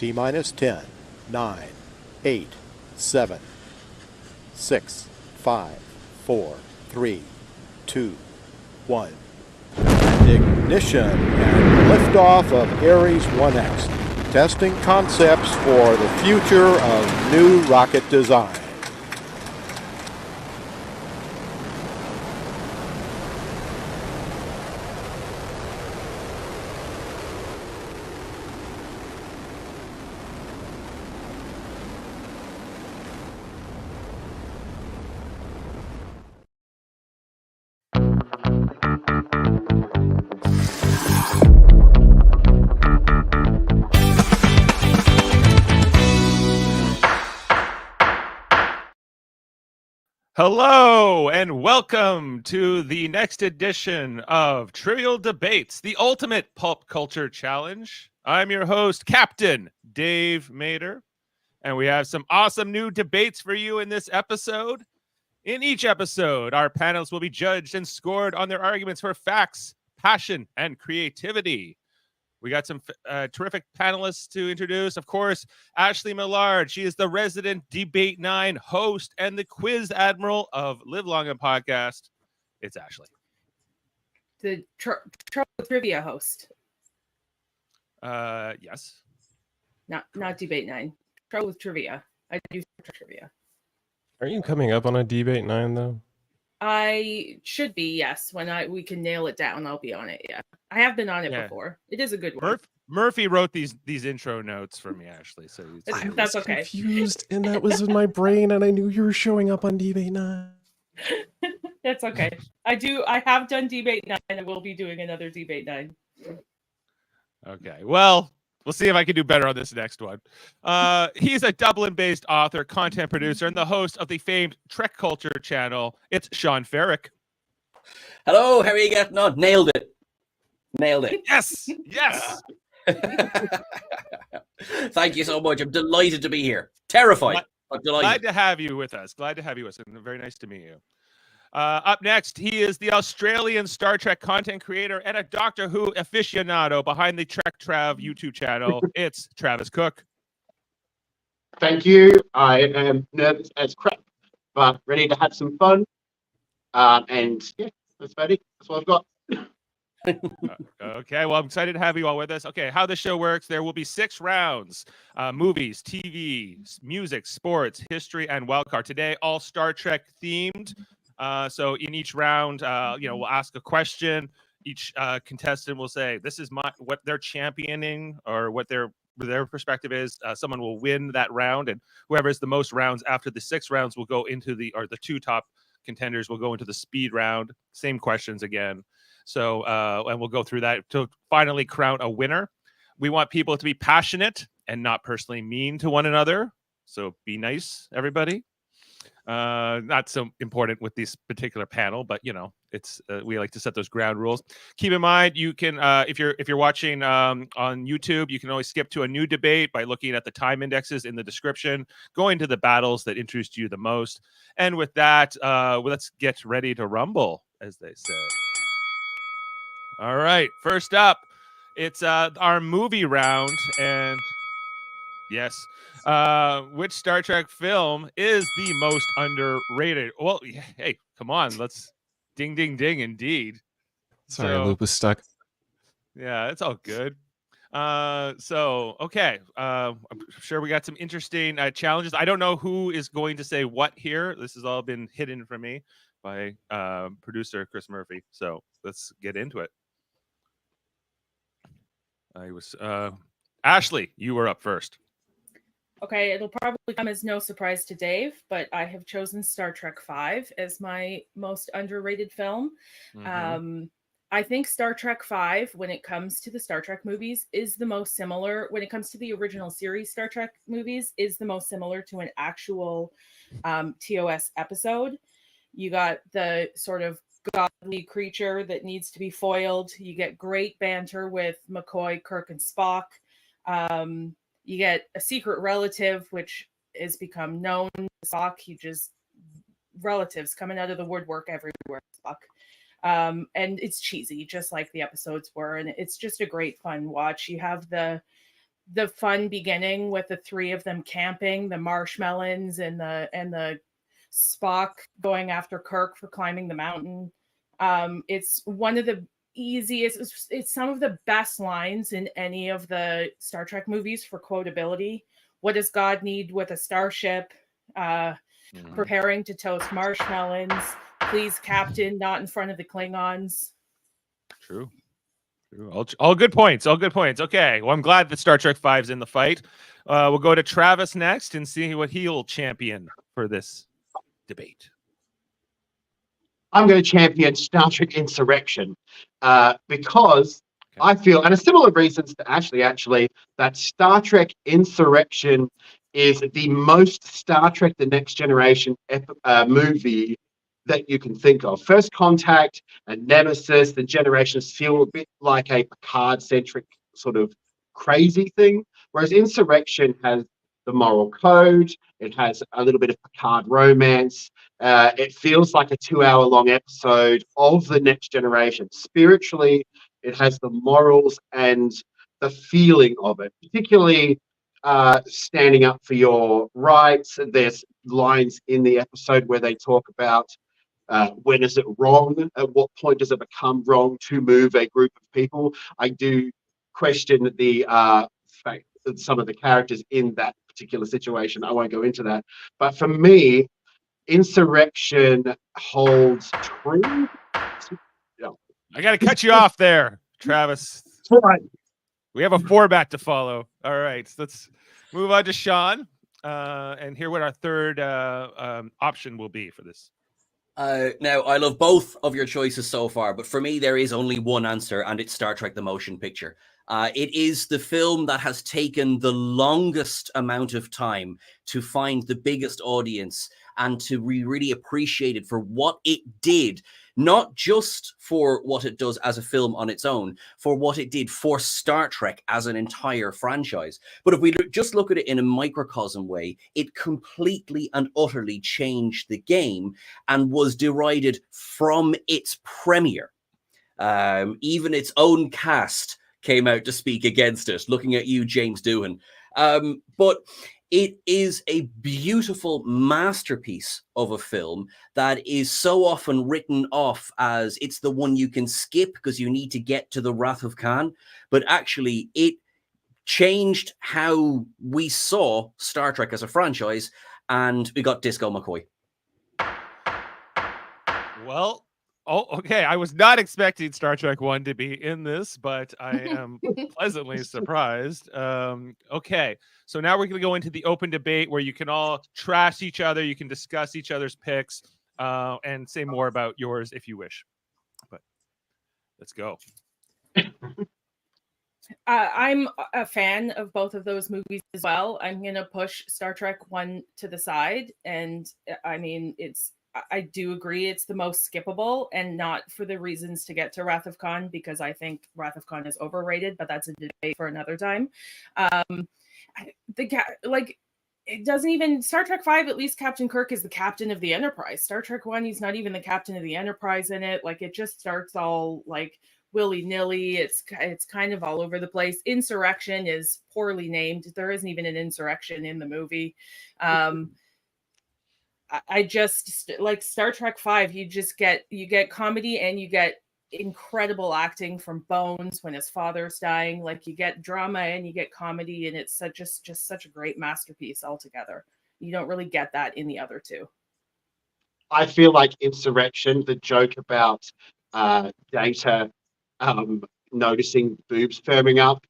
T minus 10, 9, 8, 7, 6, 5, 4, 3, 2, 1. And ignition and liftoff of Ares 1X, testing concepts for the future of new rocket design. Hello and welcome to the next edition of Trivial Debates, the ultimate pulp culture challenge. I'm your host, Captain Dave Mader, and we have some awesome new debates for you in this episode. In each episode, our panelists will be judged and scored on their arguments for facts, passion, and creativity. We got some terrific panelists to introduce. Of course, Ashley Millard. She is the resident Debate 9 host and the quiz admiral of Live Long and Podcast. It's Ashley. The trivia host. Yes. Not Debate 9. Trouble with trivia. I do trivia. Are you coming up on a Debate 9 though? I should be, yes. When we can nail it down, I'll be on it. Yeah, I have been on it before. It is a good one. Murphy wrote these intro notes for me, Ashley. So that's okay. Confused, and that was in my brain, and I knew you were showing up on Debate 9. That's okay. I have done Debate 9, and I will be doing another Debate 9. Okay. Well, we'll see if I can do better on this next one. He's a Dublin-based author, content producer, and the host of the famed Trek Culture channel. It's Sean Ferrick. Hello, how are you getting on? Nailed it. Yes. Thank you so much. I'm delighted to be here. Terrified. I'm delighted. Glad to have you with us. And very nice to meet you. Up next, he is the Australian Star Trek content creator and a Doctor Who aficionado behind the Trek Trav YouTube channel. It's Travis Cook. Thank you. I am nervous as crap, but ready to have some fun. And yeah, that's about it. That's what I've got. Okay, well, I'm excited to have you all with us. Okay, how the show works, there will be 6 rounds. Movies, TV, music, sports, history, and Wildcard. Today, all Star Trek themed. So in each round, we'll ask a question. Each contestant will say, this is what they're championing or what their perspective is. Someone will win that round, and whoever has the most rounds after the 6 rounds will go into the 2 top contenders will go into the speed round. Same questions again. So, and we'll go through that to finally crown a winner. We want people to be passionate and not personally mean to one another. So be nice, everybody. Not so important with this particular panel, but it's we like to set those ground rules. Keep in mind, you can if you're watching on YouTube, you can always skip to a new debate by looking at the time indexes in the description, going to the battles that interest you the most. And with that, let's get ready to rumble, as they say. All right, first up, it's our movie round, and yes. Which Star Trek film is the most underrated? Well, hey, come on, let's ding, ding, ding, indeed. Sorry, loop was stuck. Yeah, it's all good. Okay. I'm sure we got some interesting challenges. I don't know who is going to say what here. This has all been hidden from me by producer Chris Murphy. So let's get into it. Ashley, you were up first. Okay, it'll probably come as no surprise to Dave, but I have chosen Star Trek V as my most underrated film. Mm-hmm. I think Star Trek V, when it comes to the Star Trek movies, is the most similar, when it comes to the original series Star Trek movies, is the most similar to an actual TOS episode. You got the sort of godly creature that needs to be foiled. You get great banter with McCoy, Kirk, and Spock. You get a secret relative, which has become known to Spock. Relatives coming out of the woodwork everywhere, Spock. And it's cheesy, just like the episodes were. And it's just a great fun watch. You have the the fun beginning with the three of them camping, the marshmallows and the Spock going after Kirk for climbing the mountain. It's one of the easiest, it's some of the best lines in any of the Star Trek movies for quotability. What does God need with a starship? Preparing to toast marshmallows. Please, Captain, not in front of the Klingons. True. All good points. All good points. Okay. Well, I'm glad that Star Trek 5's in the fight. We'll go to Travis next and see what he'll champion for this debate. I'm going to champion Star Trek Insurrection because I feel, and a similar reasons to Ashley, actually, that Star Trek Insurrection is the most Star Trek The Next Generation movie that you can think of. First Contact and Nemesis, the Generations feel a bit like a Picard-centric sort of crazy thing, whereas Insurrection has the moral code, it has a little bit of Picard romance, it feels like a 2-hour-long episode of the Next Generation. Spiritually, it has the morals and the feeling of it, particularly standing up for your rights. There's lines in the episode where they talk about when is it wrong? At what point does it become wrong to move a group of people? I do question the fact that some of the characters in that particular situation. I won't go into that. But for me, Insurrection holds true. Yeah. I got to cut you off there, Travis. Right. We have a format to follow. All right. So let's move on to Sean and hear what our third option will be for this. Now, I love both of your choices so far, but for me, there is only one answer, and it's Star Trek The Motion Picture. It is the film that has taken the longest amount of time to find the biggest audience and to be really appreciated for what it did, not just for what it does as a film on its own, for what it did for Star Trek as an entire franchise. But if we just look at it in a microcosm way, it completely and utterly changed the game and was derided from its premiere. Even its own cast came out to speak against it, looking at you, James Doohan. But it is a beautiful masterpiece of a film that is so often written off as it's the one you can skip because you need to get to the Wrath of Khan. But actually, it changed how we saw Star Trek as a franchise, and we got Disco McCoy. Well, okay. I was not expecting Star Trek 1 to be in this, but I am pleasantly surprised. Okay. So now we're going to go into the open debate where you can all trash each other. You can discuss each other's picks and say more about yours if you wish. But let's go. I'm a fan of both of those movies as well. I'm going to push Star Trek 1 to the side. And I mean, I do agree it's the most skippable, and not for the reasons to get to Wrath of Khan, because I think Wrath of Khan is overrated, but that's a debate for another time. It doesn't even, Star Trek 5, at least Captain Kirk is the captain of the Enterprise. Star Trek 1, he's not even the captain of the Enterprise in it. Like, it just starts all like willy-nilly. It's kind of all over the place. Insurrection is poorly named. There isn't even an insurrection in the movie. I just like Star Trek 5. You get comedy and you get incredible acting from Bones when his father's dying. Like, you get drama and you get comedy, and it's just such a great masterpiece altogether. You don't really get that in the other two. I feel like Insurrection, the joke about Data noticing boobs firming up,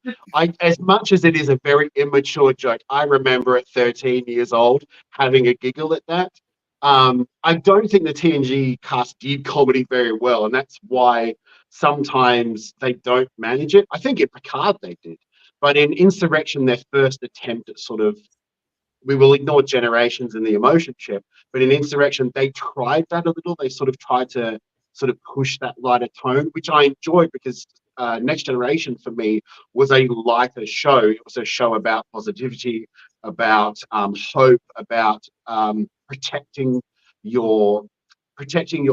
as much as it is a very immature joke, I remember at 13 years old having a giggle at that. I don't think the TNG cast did comedy very well, and that's why sometimes they don't manage it. I think in Picard they did, but in Insurrection, their first attempt at sort of, we will ignore Generations and the emotion chip, but in Insurrection, they tried that a little. They sort of tried to sort of push that lighter tone, which I enjoyed, because Next Generation for me was a lighter show. It was a show about positivity, about hope, about protecting your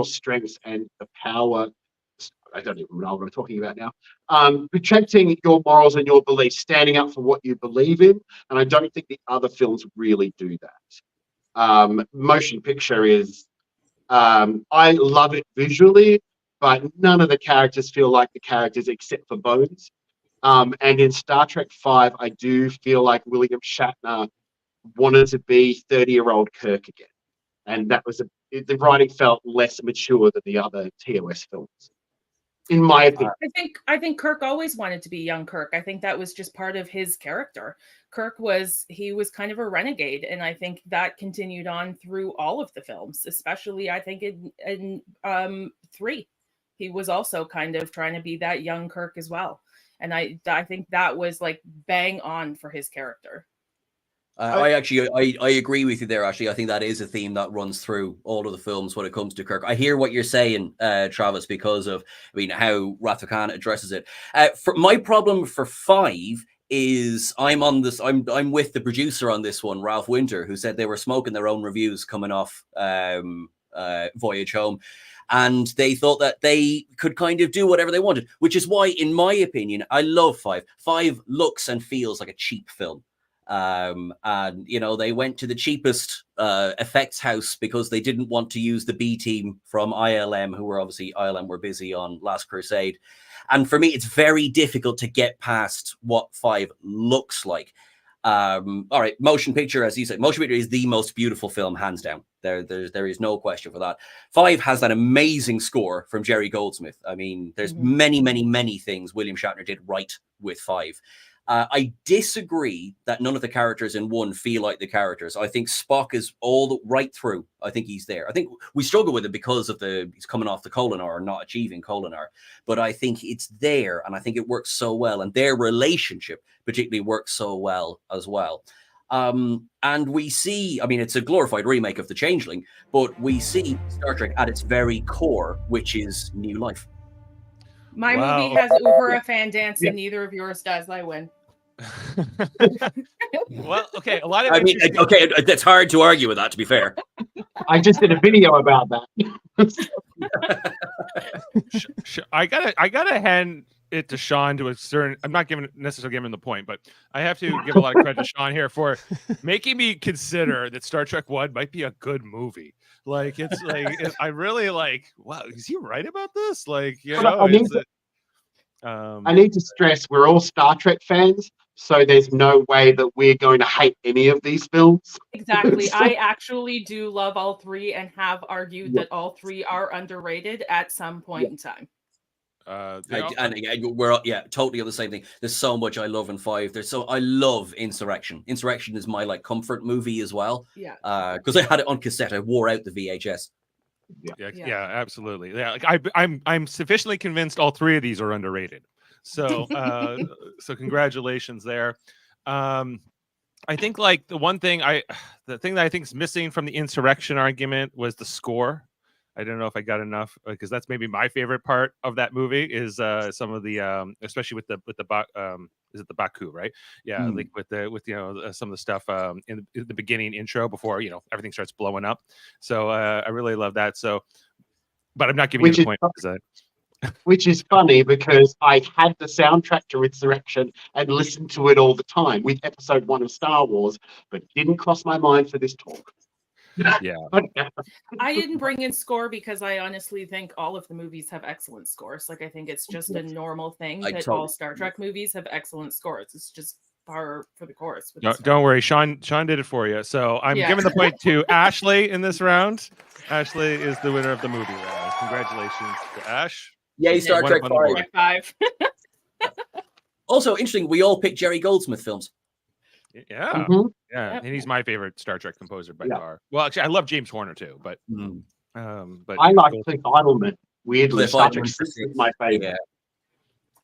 strengths and the power I don't even know what I'm talking about now. Protecting your morals and your beliefs, standing up for what you believe in, and I don't think the other films really do that. Motion picture is, I love it visually, but none of the characters feel like the characters except for Bones. And in Star Trek V, I do feel like William Shatner wanted to be 30-year-old Kirk again, and that was the writing felt less mature than the other TOS films, in my opinion. I think Kirk always wanted to be young Kirk. I think that was just part of his character. Kirk was kind of a renegade, and I think that continued on through all of the films, especially I think in 3. He was also kind of trying to be that young Kirk as well. And I think that was like bang on for his character. I agree with you there, Ashley. I think that is a theme that runs through all of the films when it comes to Kirk. I hear what you're saying, Travis, because of how Wrath of Khan addresses it. For my problem for 5 is I'm with the producer on this one, Ralph Winter, who said they were smoking their own reviews coming off Voyage Home. And they thought that they could kind of do whatever they wanted, which is why, in my opinion, I love 5. 5 looks and feels like a cheap film. And they went to the cheapest effects house because they didn't want to use the B team from ILM, who were obviously busy on Last Crusade. And for me, it's very difficult to get past what 5 looks like. All right, motion picture, as you said, motion picture is the most beautiful film, hands down. There is no question for that. 5 has that amazing score from Jerry Goldsmith. I mean, there's many, many, many things William Shatner did right with 5. I disagree that none of the characters in 1 feel like the characters. I think Spock is right through. I think he's there. I think we struggle with it because of he's coming off the Kolinar and not achieving Kolinar. But I think it's there, and I think it works so well. And their relationship particularly works so well as well. And we see, it's a glorified remake of The Changeling, but we see Star Trek at its very core, which is new life. My movie has Uhura fan dance, and neither of yours does. I win. Well, okay, a lot of okay, it's hard to argue with that, to be fair. I just did a video about that. I gotta hand it to Sean to a certain. I'm not necessarily giving him the point, but I have to give a lot of credit to Sean here for making me consider that Star Trek 1 might be a good movie. Like I really wow, is he right about this? I need to stress we're all Star Trek fans, so there's no way that we're going to hate any of these films. Exactly. I actually do love all 3 and have argued that all 3 are underrated at some point in time. We're totally on the same thing. There's so much I love in 5. I love Insurrection. Insurrection is my comfort movie as well. Yeah. Because I had it on cassette. I wore out the VHS. Yeah, absolutely. Yeah, I'm sufficiently convinced all 3 of these are underrated. So so congratulations there. I think the thing that I think is missing from the Insurrection argument was the score. I don't know if I got enough, because that's maybe my favorite part of that movie is some of the especially with the is it the Baku, right? Yeah, with some of the stuff in the beginning intro before everything starts blowing up. So I really love that. So, but I'm not giving you the point. Which is funny because I had the soundtrack to Insurrection and listened to it all the time with Episode 1 of Star Wars, but it didn't cross my mind for this talk. Yeah. I didn't bring in score because I honestly think all of the movies have excellent scores. I think it's just a normal thing that all Star Trek movies have excellent scores. It's just par for the course. Don't worry, Sean did it for you. So I'm giving the point to Ashley in this round. Ashley is the winner of the movie round. Congratulations to Ash. Yay, Star Trek 5. Also interesting, we all picked Jerry Goldsmith films. Yeah, and he's my favorite Star Trek composer by far. Well, actually, I love James Horner too, but I like Cliff Idleman. Weirdly, my favorite.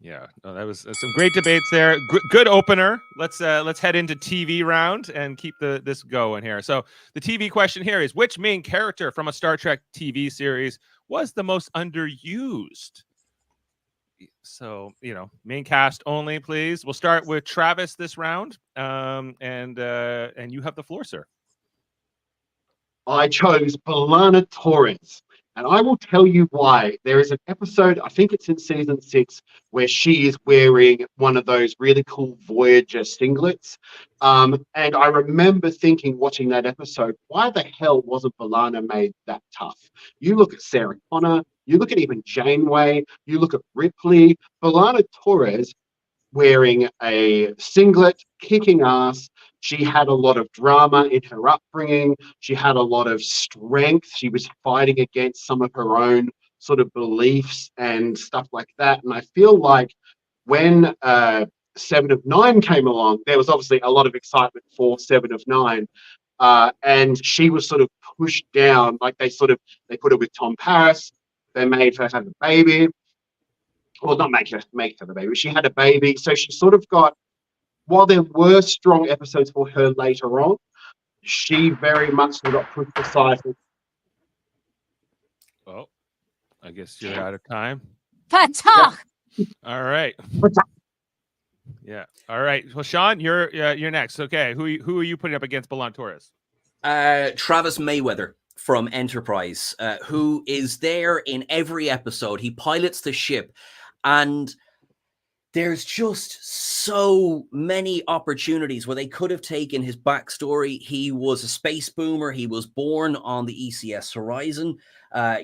Yeah, no, that was some great debates there. Good opener. Let's head into TV round and keep this going here. So the TV question here is: which main character from a Star Trek TV series was the most underused? So, main cast only, please. We'll start with Travis this round. And you have the floor, sir. I chose B'Elanna Torres And I will tell you why. There is an episode, I think it's in season 6, where she is wearing one of those really cool Voyager singlets. And I remember thinking, watching that episode, why the hell wasn't B'Elanna made that tough? You look at Sarah Connor, you look at even Janeway, you look at Ripley, B'Elanna Torres wearing a singlet, kicking ass. She had a lot of drama in her upbringing. She had a lot of strength. She was fighting against some of her own sort of beliefs and stuff like that. And I feel like when Seven of Nine came along, there was obviously a lot of excitement for Seven of Nine. And she was sort of pushed down, like they put her with Tom Paris. They made her have a baby. Well, not make her the baby. She had a baby, so she sort of got. While there were strong episodes for her later on, she very much got pushed aside. Oh, I guess you're out of time. Patah! All right. Yeah. All right. Well, Sean, you're next. Okay. Who are you putting up against B'Elanna Torres? Travis Mayweather from Enterprise, who is there in every episode. He pilots the ship, and there's just so many opportunities where they could have taken his backstory. He was a space boomer. He was born on the ECS Horizon.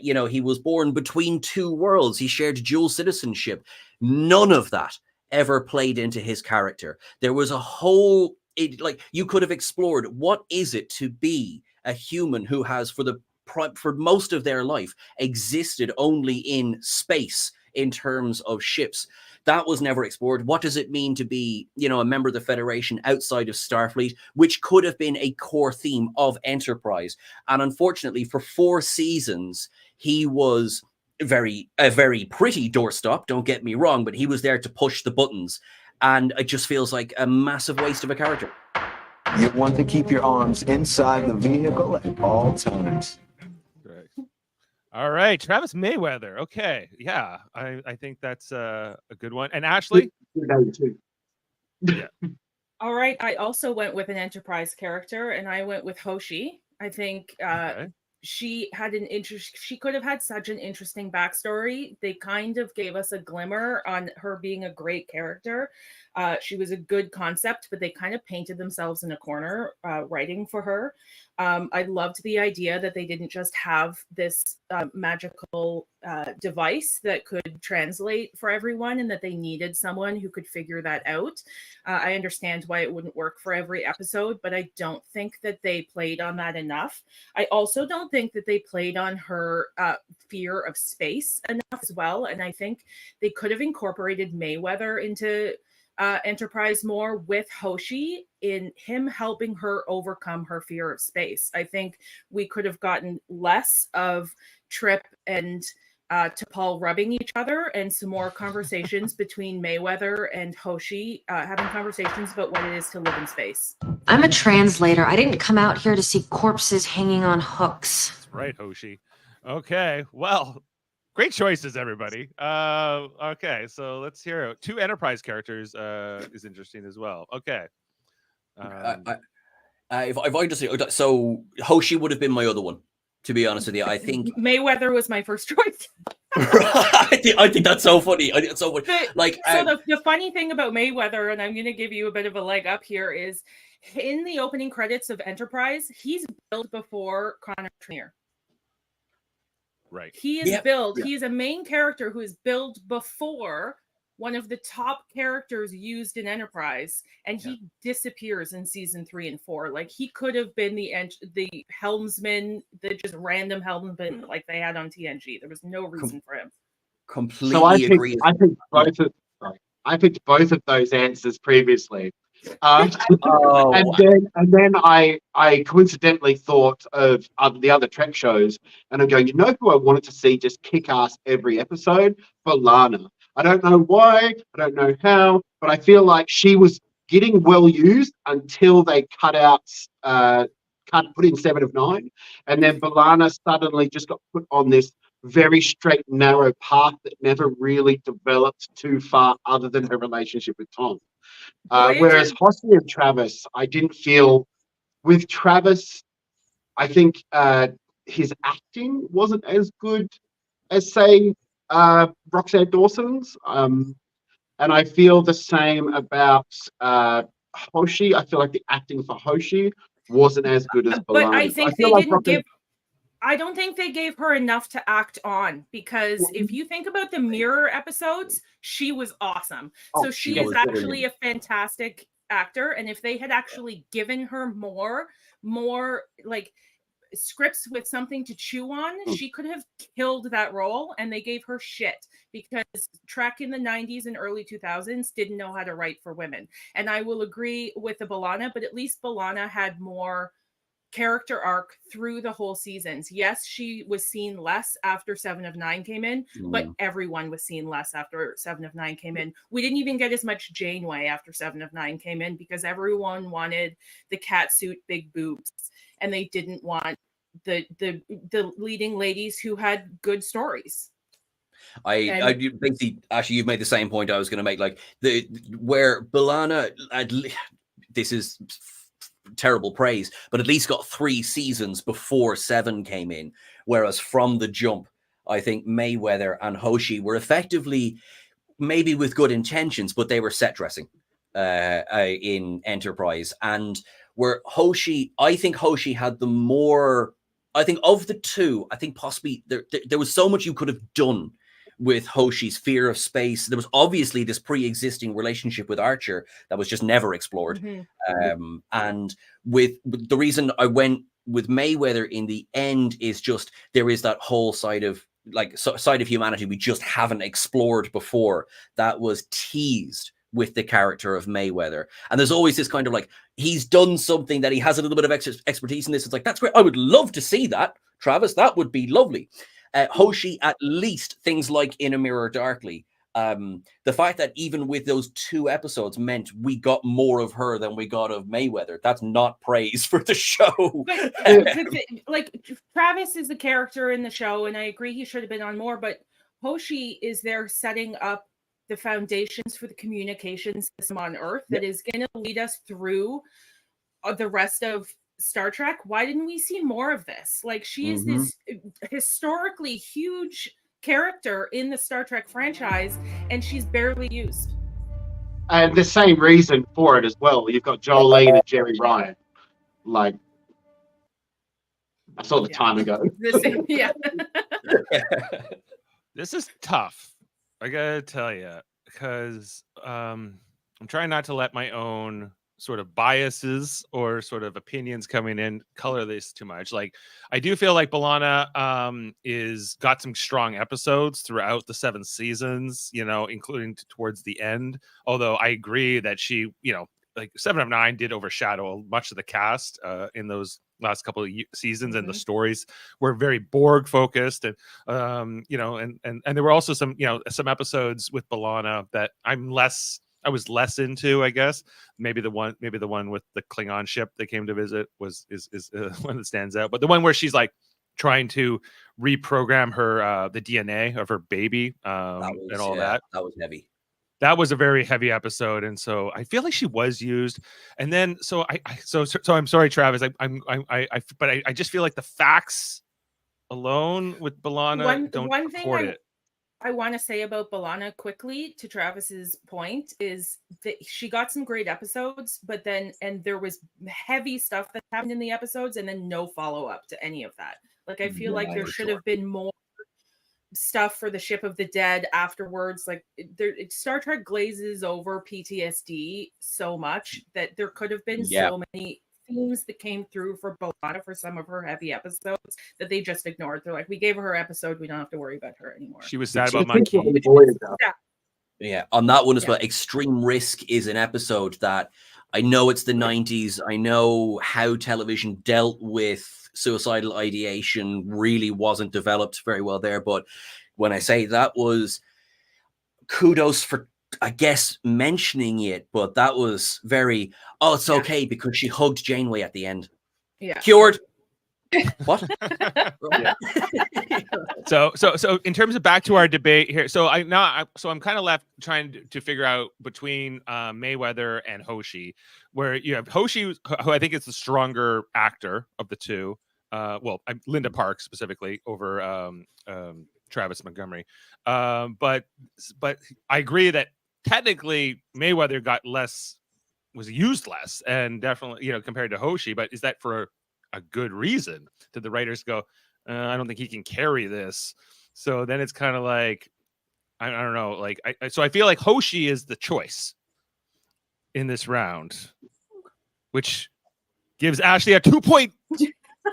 He was born between two worlds. He shared dual citizenship. None of that ever played into his character. There was a whole, you could have explored, what is it to be a human who has, for most of their life, existed only in space in terms of ships. That was never explored. What does it mean to be, a member of the Federation outside of Starfleet, which could have been a core theme of Enterprise. And unfortunately, for 4 seasons, he was a very pretty doorstop, don't get me wrong, but he was there to push the buttons. And it just feels like a massive waste of a character. You want to keep your arms inside the vehicle at all times. All right, Travis Mayweather. Okay, yeah, I think that's a good one. And Ashley? Yeah. All right, I also went with an Enterprise character, and I went with Hoshi. I think she had she could have had such an interesting backstory. They kind of gave us a glimmer on her being a great character. She was a good concept, but they kind of painted themselves in a corner writing for her. I loved the idea that they didn't just have this magical device that could translate for everyone, and that they needed someone who could figure that out. I understand why it wouldn't work for every episode, but I don't think that they played on that enough. I also don't think that they played on her fear of space enough as well. And I think they could have incorporated Mayweather into Enterprise more with Hoshi, in him helping her overcome her fear of space. I think we could have gotten less of Trip and T'Pol rubbing each other, and some more conversations between Mayweather and Hoshi, having conversations about what it is to live in space. I'm a translator. I didn't come out here to see corpses hanging on hooks. That's right, Hoshi. Okay, well, great choices, everybody. Okay, so let's hear it. 2 Enterprise characters is interesting as well. Okay. If I just say, so Hoshi would have been my other one, to be honest with you. I think Mayweather was my first choice. I think that's so funny. I think it's so funny. The funny thing about Mayweather, and I'm going to give you a bit of a leg up here, is in the opening credits of Enterprise, he's billed before Connor Trainer. Right. He is billed. Yeah. He is a main character who is billed before one of the top characters used in Enterprise, and he disappears in season 3 and 4. Like, he could have been the helmsman, the just random helmsman like they had on TNG. There was no reason for him. Completely agree. I picked both of those answers previously. And then I coincidentally thought of the other Trek shows, and I'm going, who I wanted to see just kick ass every episode? B'Elanna. I don't know why, I don't know how, but I feel like she was getting well used until they put in 7 of 9, and then B'Elanna suddenly just got put on this very straight, narrow path that never really developed too far, other than her relationship with Tom. Whereas Hoshi and Travis, I didn't feel with Travis. I think his acting wasn't as good as, say, Roxanne Dawson's. And I feel the same about Hoshi. I feel like the acting for Hoshi wasn't as good as But I B'Elanna's. think feel they like didn't give. I don't think they gave her enough to act on, because if you think about the mirror episodes, she was awesome. So she is actually a fantastic actor. And if they had actually given her more like scripts with something to chew on, she could have killed that role, and they gave her shit because Trek in the 90s and early 2000s didn't know how to write for women. And I will agree with the B'Elanna, but at least B'Elanna had more character arc through the whole seasons. Yes, she was seen less after 7 of 9 came in, but everyone was seen less after 7 of 9 came in. We didn't even get as much Janeway after 7 of 9 came in, because everyone wanted the catsuit big boobs, and they didn't want the leading ladies who had good stories. I basically, actually, you've made the same point I was going to make. Like where B'Elanna, this is terrible praise, but at least got 3 seasons before 7 came in, whereas from the jump, I think Mayweather and Hoshi were effectively, maybe with good intentions, but they were set dressing in Enterprise. And where Hoshi, I think Hoshi had the more, I think of the two, I think possibly there was so much you could have done with Hoshi's fear of space. There was obviously this pre-existing relationship with Archer that was just never explored. And with the reason I went with Mayweather in the end is just there is that whole side of humanity we just haven't explored before, that was teased with the character of Mayweather. And there's always this kind of like, he's done something that he has a little bit of expertise in this. It's like, that's great. I would love to see that, Travis. That would be lovely. Hoshi, at least things like In a Mirror Darkly, the fact that even with those 2 episodes meant we got more of her than we got of Mayweather, that's not praise for the show. Like, Travis is the character in the show, and I agree he should have been on more, but Hoshi is there setting up the foundations for the communication system on Earth that is going to lead us through the rest of Star Trek. Why didn't we see more of this? Like, she is this historically huge character in the Star Trek franchise, and she's barely used. And the same reason for it as well. You've got Jolene and Jerry Ryan. Like, I saw the time ago. This is tough, I gotta tell you, because I'm trying not to let my own sort of biases or sort of opinions coming in color this too much. Like, I do feel like B'Elanna is got some strong episodes throughout the 7 seasons, you know, including towards the end. Although I agree that she, you know, like 7 of 9 did overshadow much of the cast in those last couple of seasons, and the stories were very Borg focused, and you know, and there were also some, you know, some episodes with B'Elanna that I was less into, I guess. Maybe the one with the Klingon ship that came to visit is one that stands out. But the one where she's like trying to reprogram her the DNA of her baby and all that was heavy. That was a very heavy episode, and so I feel like she was used. And then so I'm sorry, Travis. I just feel like the facts alone with B'Elanna don't support it. I want to say about B'Elanna quickly, to Travis's point, is that she got some great episodes, but then, and there was heavy stuff that happened in the episodes, and then no follow-up to any of that. Like, I feel like there should have been more stuff for the Ship of the Dead afterwards. Like, Star Trek glazes over PTSD so much that there could have been so many themes that came through for B'Elanna for some of her heavy episodes that they just ignored. They're like, we gave her episode, we don't have to worry about her anymore. She was sad about Monkey. Yeah, on that one as well. Extreme Risk is an episode that I know it's the 90s. I know how television dealt with suicidal ideation really wasn't developed very well there. But when I say that was kudos for, I guess, mentioning it, but that was very, it's okay because she hugged Janeway at the end. Yeah. Cured. What? So in terms of back to our debate here, so I'm kind of left trying to figure out between Mayweather and Hoshi, where you have Hoshi, who I think is the stronger actor of the two, Linda Park specifically over Travis Montgomery. But I agree that technically Mayweather was used less, and definitely, compared to Hoshi. But is that for a good reason? Did the writers go, I don't think he can carry this? So then it's kind of like, I don't know. Like, so I feel like Hoshi is the choice in this round, which gives Ashley a 2-point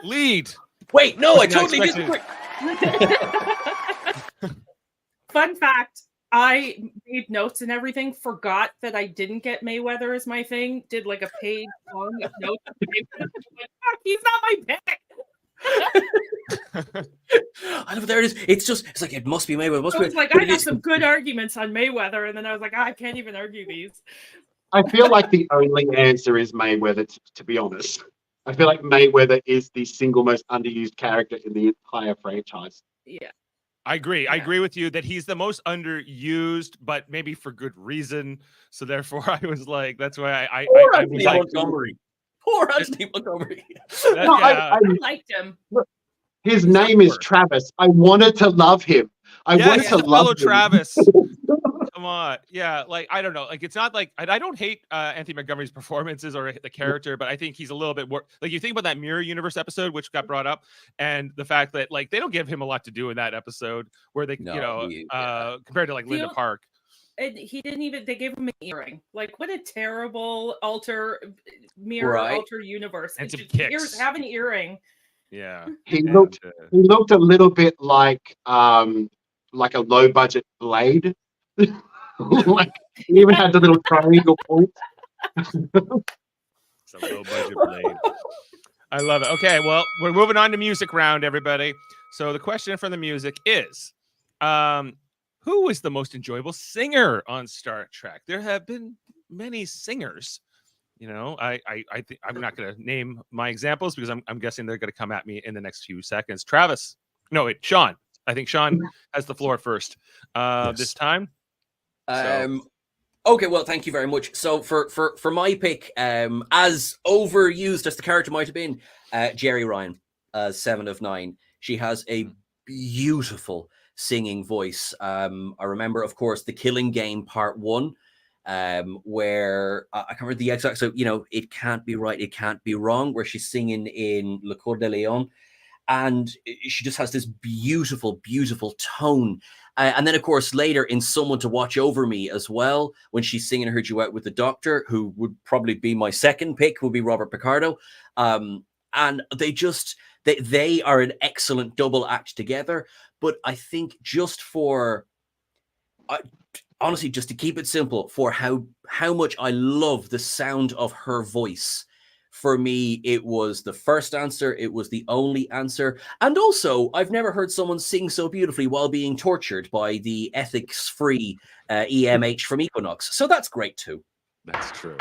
lead. Wait, no, I totally disagree. Fun fact, I made notes and everything, forgot that I didn't get Mayweather as my thing, did like a page long of notes. He's not my pick. I know, there it is. It's like, it must be Mayweather. I was like, I have some good arguments on Mayweather, and then I was like, I can't even argue these. I feel like the only answer is Mayweather, to be honest. I feel like Mayweather is the single most underused character in the entire franchise. Yeah. I agree. Yeah. I agree with you that he's the most underused, but maybe for good reason. So therefore, I was like, that's why I was like, Montgomery. Poor Anthony Montgomery. I liked him. Look, his name is Travis. I wanted to love him. I wanted to love him. Travis. Come on. Yeah, like, I don't know. Like, it's not like I don't hate Anthony Montgomery's performances or the character, but I think he's a little bit more like, you think about that Mirror Universe episode, which got brought up, and the fact that, like, they don't give him a lot to do in that episode where they, compared to like Linda Park. And he didn't even, they gave him an earring. Like, what a terrible alter universe. And some kicks. Have an earring. Yeah. He looked a little bit like a low budget Blade. Like, he even had the little triangle point. It's a low budget Blade. I love it. Okay, well, we're moving on to music round, everybody. So the question from the music is, who was the most enjoyable singer on Star Trek? There have been many singers. I think I'm not going to name my examples because I'm guessing they're going to come at me in the next few seconds. Sean. I think Sean has the floor first this time. Okay, well, thank you very much. So for my pick, as overused as the character might have been, Jerry Ryan, 7 of 9. She has a beautiful singing voice. I remember, of course, The Killing Game Part 1, where I can't remember the exact, so, it can't be right, it can't be wrong, where she's singing in Le Coeur de Lion. And she just has this beautiful, beautiful tone. And then, of course, later in Someone to Watch Over Me as well, when she's singing her duet with the Doctor, who would probably be my second pick, would be Robert Picardo. And they are an excellent double act together. But I think honestly, just to keep it simple, for how much I love the sound of her voice, for me, it was the first answer. It was the only answer. And also, I've never heard someone sing so beautifully while being tortured by the ethics-free EMH from Equinox. So that's great, too. That's true.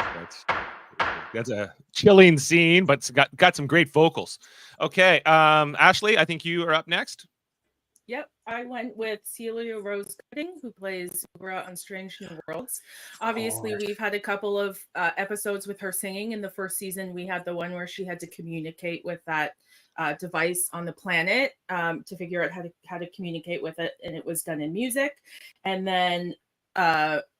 That's a chilling scene, but it's got some great vocals. Okay, Ashley, I think you are up next. Yep, I went with Celia Rose Gooding, who plays Ubra on Strange New Worlds. Obviously, we've had a couple of episodes with her singing. In the first season, we had the one where she had to communicate with that device on the planet to figure out how to communicate with it, and it was done in music. And then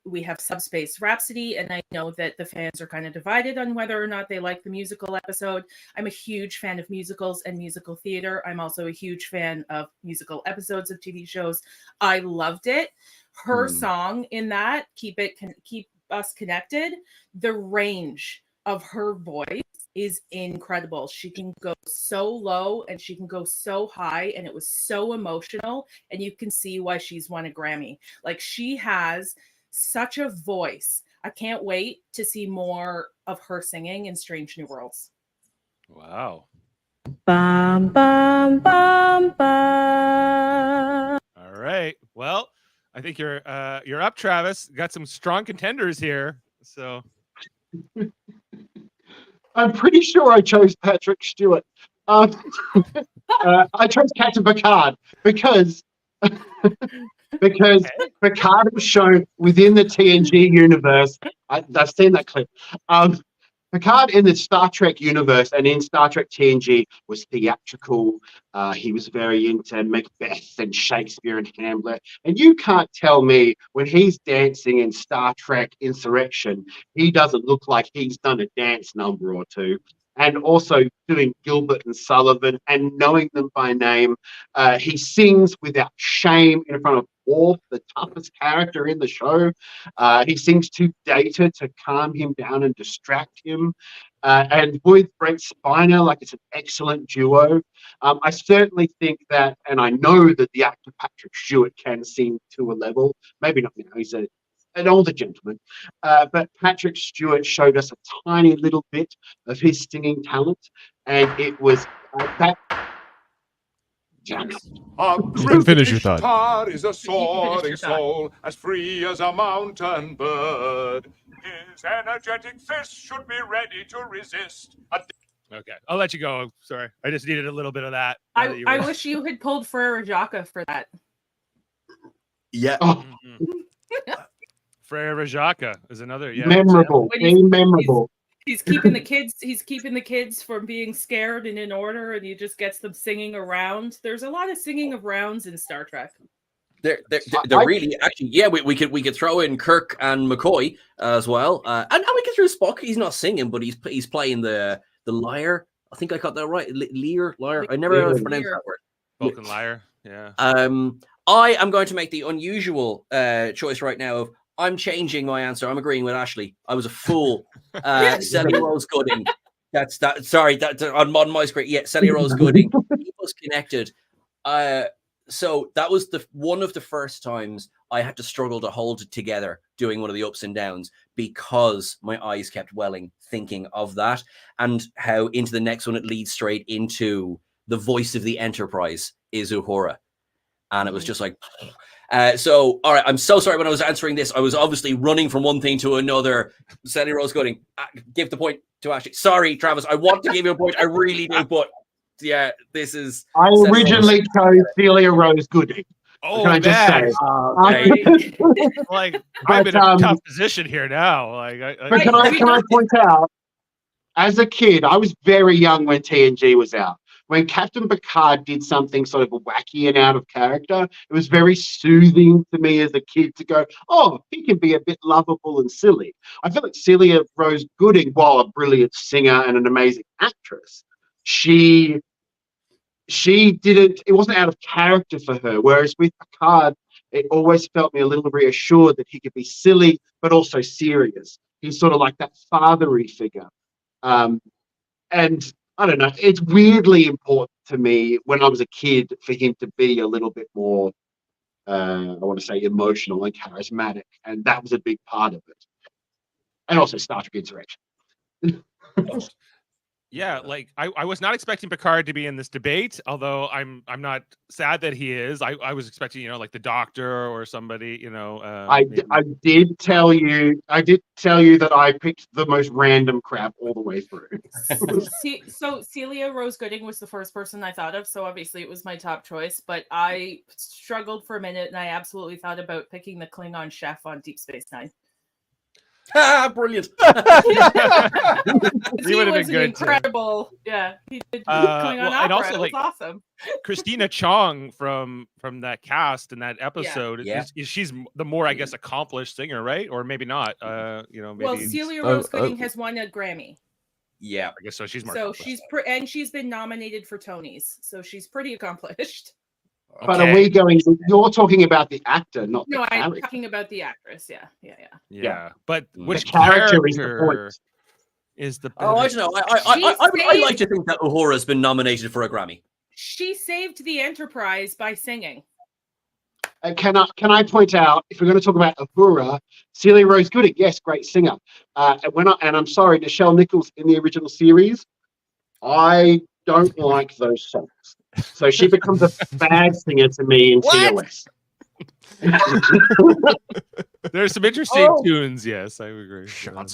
we have Subspace Rhapsody, and I know that the fans are kind of divided on whether or not they like the musical episode. I'm a huge fan of musicals and musical theater. I'm also a huge fan of musical episodes of TV shows. I loved it. Her song in that, Keep Us Connected, the range of her voice is incredible. She can go so low and she can go so high, and it was so emotional, and you can see why she's won a Grammy. Like, she has such a voice. I can't wait to see more of her singing in Strange New Worlds. Wow. Bum, bum, bum, bum. All right. Well, I think you're up, Travis. Got some strong contenders here. So I'm pretty sure I chose Patrick Stewart. I chose Captain Picard because Picard was shown within the TNG universe. I've seen that clip. Picard in the Star Trek universe and in Star Trek TNG was theatrical. He was very into Macbeth and Shakespeare and Hamlet. And you can't tell me when he's dancing in Star Trek Insurrection, he doesn't look like he's done a dance number or two. And also doing Gilbert and Sullivan and knowing them by name. He sings without shame in front of Worf, the toughest character in the show. He sings to Data to calm him down and distract him. And with Brent Spiner, like, it's an excellent duo. I certainly think that, and I know that the actor Patrick Stewart can sing to a level. Maybe not now, he's an older gentleman. But Patrick Stewart showed us a tiny little bit of his singing talent. And it was that. Finish your thought. Picard is a soaring soul, as free as a mountain bird. His energetic fist should be ready to resist. Okay, I'll let you go. Sorry, I just needed a little bit of that. I wish you had pulled Frere Rajaka for that. Yeah. Frere Rajaka is another memorable. Memorable. He's keeping the kids. He's keeping the kids from being scared and in order, and he just gets them singing around. There's a lot of singing of rounds in Star Trek. They're really actually, yeah. We could throw in Kirk and McCoy as well, and we could throw Spock. He's not singing, but he's playing the lyre. I think I got that right. Lyre. I never pronounced that word. Spoken lyre. Yeah. I am going to make the unusual choice right now of I'm changing my answer. I'm agreeing with Ashley. I was a fool. Celia Rose Gooding. That's that. Sorry, that's on my screen. Yeah, Celia Rose Gooding. He was connected. So that was one of the first times I had to struggle to hold it together doing one of the ups and downs because my eyes kept welling thinking of that and how into the next one it leads straight into the voice of the Enterprise is Uhura. And it was just like, so, all right, I'm so sorry when I was answering this. I was obviously running from one thing to another. Celia Rose Gooding, give the point to Ashley. Sorry, Travis, I want to give you a point. I really do, but yeah, this is... I originally chose Celia Rose Gooding. Oh, can I just say? Okay. Like, I'm in a tough position here now. Like, can I point out, as a kid, I was very young when TNG was out. When Captain Picard did something sort of wacky and out of character, it was very soothing to me as a kid to go, oh, he can be a bit lovable and silly. I feel like Celia Rose Gooding, while a brilliant singer and an amazing actress, she didn't, it wasn't out of character for her. Whereas with Picard, it always felt me a little reassured that he could be silly, but also serious. He's sort of like that fatherly figure. And I don't know, it's weirdly important to me when I was a kid for him to be a little bit more, I want to say, emotional and charismatic. And that was a big part of it. And also Star Trek Insurrection. Yeah, like I was not expecting Picard to be in this debate, although I'm not sad that he is. I was expecting, like the Doctor or somebody, I did tell you that I picked the most random crap all the way through. So Celia Rose Gooding was the first person I thought of, so obviously it was my top choice, but I struggled for a minute and I absolutely thought about picking the Klingon chef on Deep Space Nine. Brilliant. He would have been good. Incredible. Yeah, he did Klingon opera. And also, it was awesome. Christina Chong from that cast in that episode. Yeah. She's the more, I guess, accomplished singer, right? Or maybe not. Maybe. Well, Celia Rose Gooding has won a Grammy. Yeah, I guess so. She's more. So she's and she's been nominated for Tonys, so she's pretty accomplished. But are we going? You're talking about the actor, not the character. I'm talking about the actress. Yeah. But which character is the? Oh, I don't know. I like to think that Uhura's been nominated for a Grammy. She saved the Enterprise by singing. Can I point out, if we're going to talk about Uhura, Celia Rose Gooding, yes, great singer. And I'm sorry, Nichelle Nichols in the original series, I don't like those songs. So she becomes a bad singer to me in TOS. There's some interesting tunes, yes, I agree.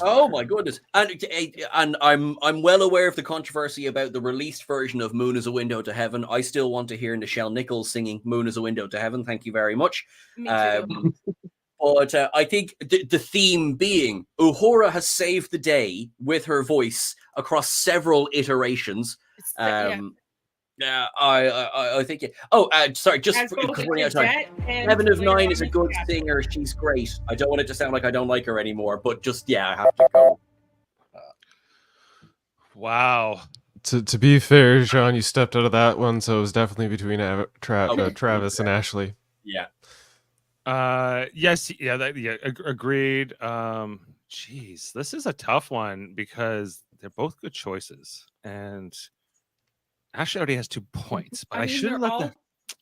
Oh my goodness. And I'm well aware of the controversy about the released version of Moon is a Window to Heaven. I still want to hear Nichelle Nichols singing Moon is a Window to Heaven. Thank you very much. Me too. But I think the theme being Uhura has saved the day with her voice across several iterations. Yeah, I think. Sorry, just because running out of time. 7 of 9 is a good singer. She's great. I don't want it to sound like I don't like her anymore, but just I have to go. Wow. To be fair, Sean, you stepped out of that one, so it was definitely between Travis and Ashley. Yeah. Yes. Yeah. Agreed. Geez, this is a tough one because they're both good choices, and Ashley already has 2 points, but I should let them.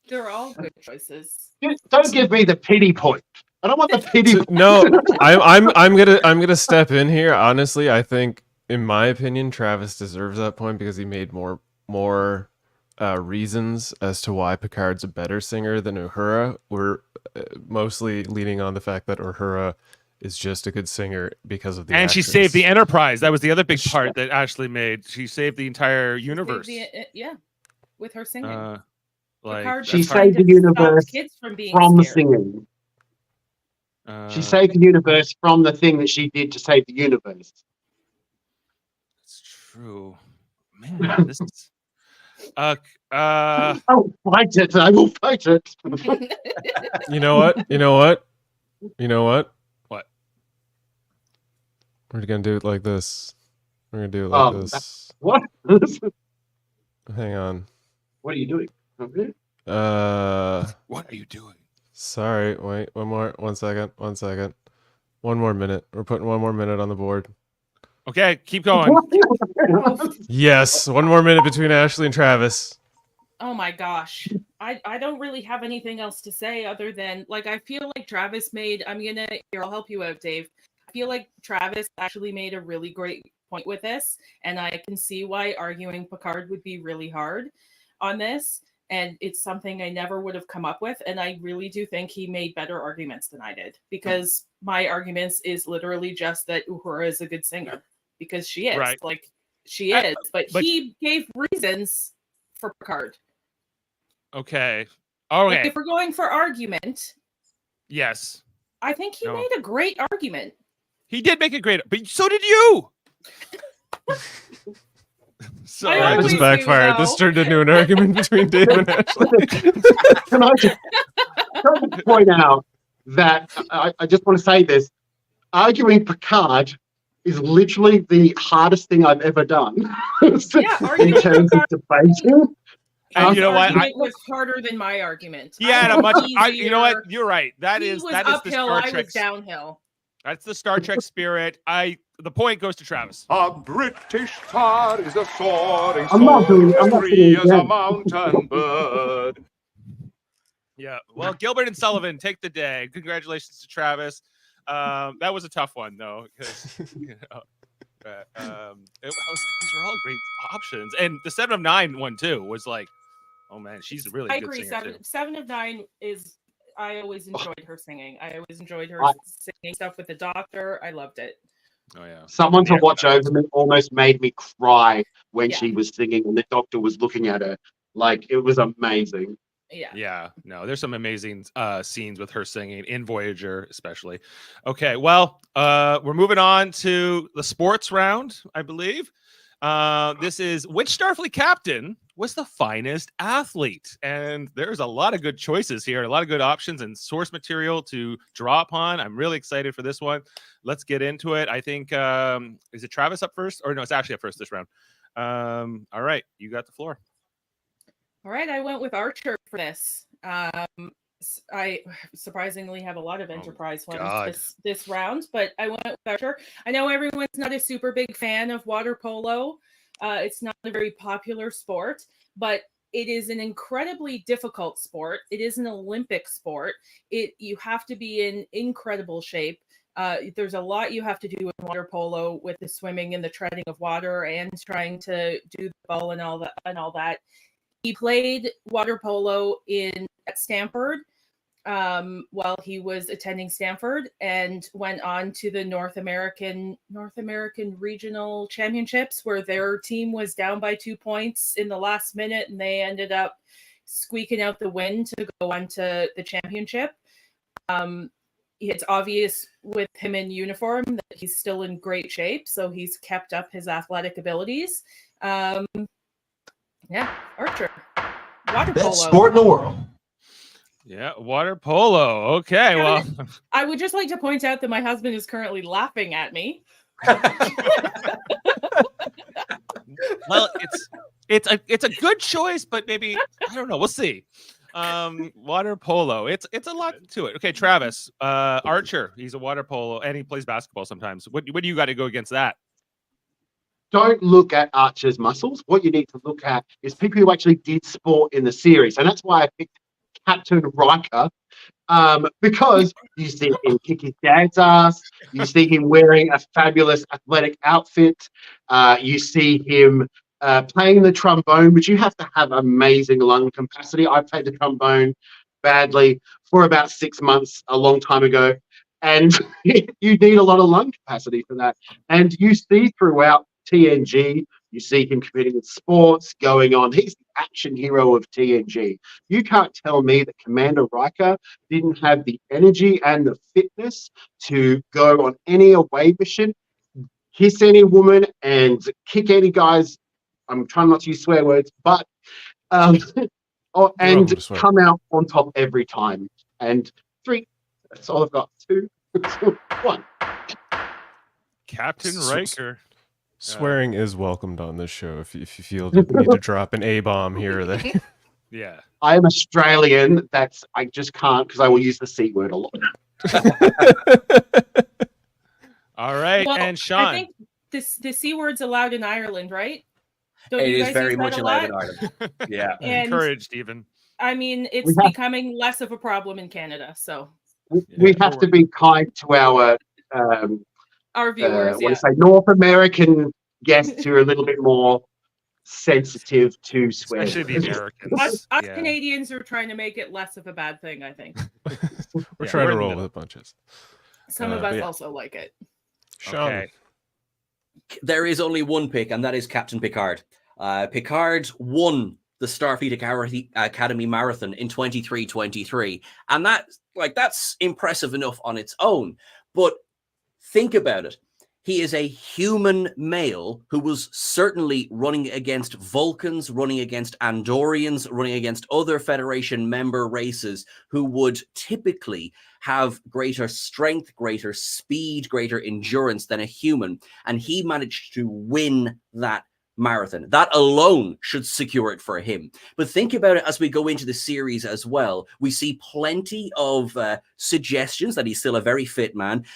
They're all good choices. Don't give me the pity point. I don't want the pity point. No, I'm gonna step in here. Honestly, I think, in my opinion, Travis deserves that point because he made more reasons as to why Picard's a better singer than Uhura. We're mostly leaning on the fact that Uhura is just a good singer because of the and actress. She saved the Enterprise. That was the other big part that Ashley made. She saved the entire universe. With her singing. She saved the universe from the singing. She saved the universe from the thing that she did to save the universe. It's true. Man, this is... I'll fight it. I will fight it. You know what? What? We're gonna do it like this. We're gonna do it like this. What? Hang on. What are you doing? Okay. What are you doing? Sorry, wait, one second. 1 more minute. We're putting 1 more minute on the board. Okay, keep going. Yes, 1 more minute between Ashley and Travis. Oh my gosh. I don't really have anything else to say other than, like, I feel like Travis made, I'll help you out, Dave. I feel like Travis actually made a really great point with this, and I can see why arguing Picard would be really hard on this, and it's something I never would have come up with, and I really do think he made better arguments than I did, because my arguments is literally just that Uhura is a good singer, because she is. Right. Like, she is, but he gave reasons for Picard. Okay. Okay. Like, if we're going for argument, yes, I think he made a great argument. He did make a great, but so did you. So I just backfired. This turned into an argument between Dave and Ashley. Can I just point out that I just want to say this: arguing Picard is literally the hardest thing I've ever done in terms of debating. And you know what? It was harder than my argument. Yeah, you know what? You're right. That is uphill, the Star Trek. I was downhill. That's the Star Trek spirit. The point goes to Travis. A British tar is a soaring I'm not doing free as a mountain bird. Yeah. Well, Gilbert and Sullivan take the day. Congratulations to Travis. That was a tough one though, because it was like, these are all great options, and the 7 of 9 one too was like, oh man, she's a really good agree. singer. 7 of 9 is. I always enjoyed her singing. I always enjoyed her singing stuff with the Doctor. I loved it. Oh yeah. Someone to watch over me almost made me cry when she was singing and the Doctor was looking at her. Like, it was amazing. Yeah. No, there's some amazing scenes with her singing in Voyager, especially. Okay, well, we're moving on to the sports round, I believe. This is which Starfleet captain was the finest athlete? And there's a lot of good choices here, a lot of good options and source material to draw upon. I'm really excited for this one. Let's get into it. I think, is it Travis up first? Or no, it's actually up first this round. All right, you got the floor. All right, I went with Archer for this. I surprisingly have a lot of Enterprise ones this round, but I went with Archer. I know everyone's not a super big fan of water polo. It's not a very popular sport, but it is an incredibly difficult sport. It is an Olympic sport. You have to be in incredible shape. There's a lot you have to do in water polo with the swimming and the treading of water and trying to do the bow and all that. He played water polo at Stanford while he was attending Stanford, and went on to the North American Regional Championships, where their team was down by 2 points in the last minute, and they ended up squeaking out the win to go on to the championship. it's obvious with him in uniform that he's still in great shape, so he's kept up his athletic abilities. Yeah, Archer. Water polo. Best sport in the world. Yeah, water polo. Okay, well, I would just like to point out that my husband is currently laughing at me. well, it's a good choice, but maybe I don't know. We'll see. Water polo. It's a lot to it. Okay, Travis. Archer. He's a water polo, and he plays basketball sometimes. What do you got to go against that? Don't look at Archer's muscles. What you need to look at is people who actually did sport in the series. And that's why I picked Captain Riker, because you see him kick his dad's ass. You see him wearing a fabulous athletic outfit. You see him playing the trombone, which you have to have amazing lung capacity. I played the trombone badly for about 6 months a long time ago. And you need a lot of lung capacity for that. And you see throughout TNG, you see him competing in sports, going on. He's the action hero of TNG. You can't tell me that Commander Riker didn't have the energy and the fitness to go on any away mission, kiss any woman, and kick any guys. I'm trying not to use swear words, but and come out on top every time. And 3, that's all I've got. 2, 1. Captain Riker. Swearing is welcomed on this show if you feel the need to drop an A-bomb here or there. Yeah. I am Australian. I just can't because I will use the C word a lot. All right, Well, and Sean. I think the C word's allowed in Ireland, right? Don't It you is guys very use that much a allowed in lot? Ireland. Yeah. And Encouraged even. I mean, it's becoming less of a problem in Canada. So We have to be kind to our viewers. North American guests who are a little bit more sensitive to swearing. Especially the Americans. Us Canadians are trying to make it less of a bad thing, I think. We're trying to roll with the punches. Some of us also like it. Sean. Okay. There is only one pick, and that is Captain Picard. Picard won the Starfleet Academy Marathon in 23-23. And that's impressive enough on its own. But think about it. He is a human male who was certainly running against Vulcans, running against Andorians, running against other Federation member races who would typically have greater strength, greater speed, greater endurance than a human. And he managed to win that marathon. That alone should secure it for him. But think about it as we go into the series as well. We see plenty of suggestions that he's still a very fit man.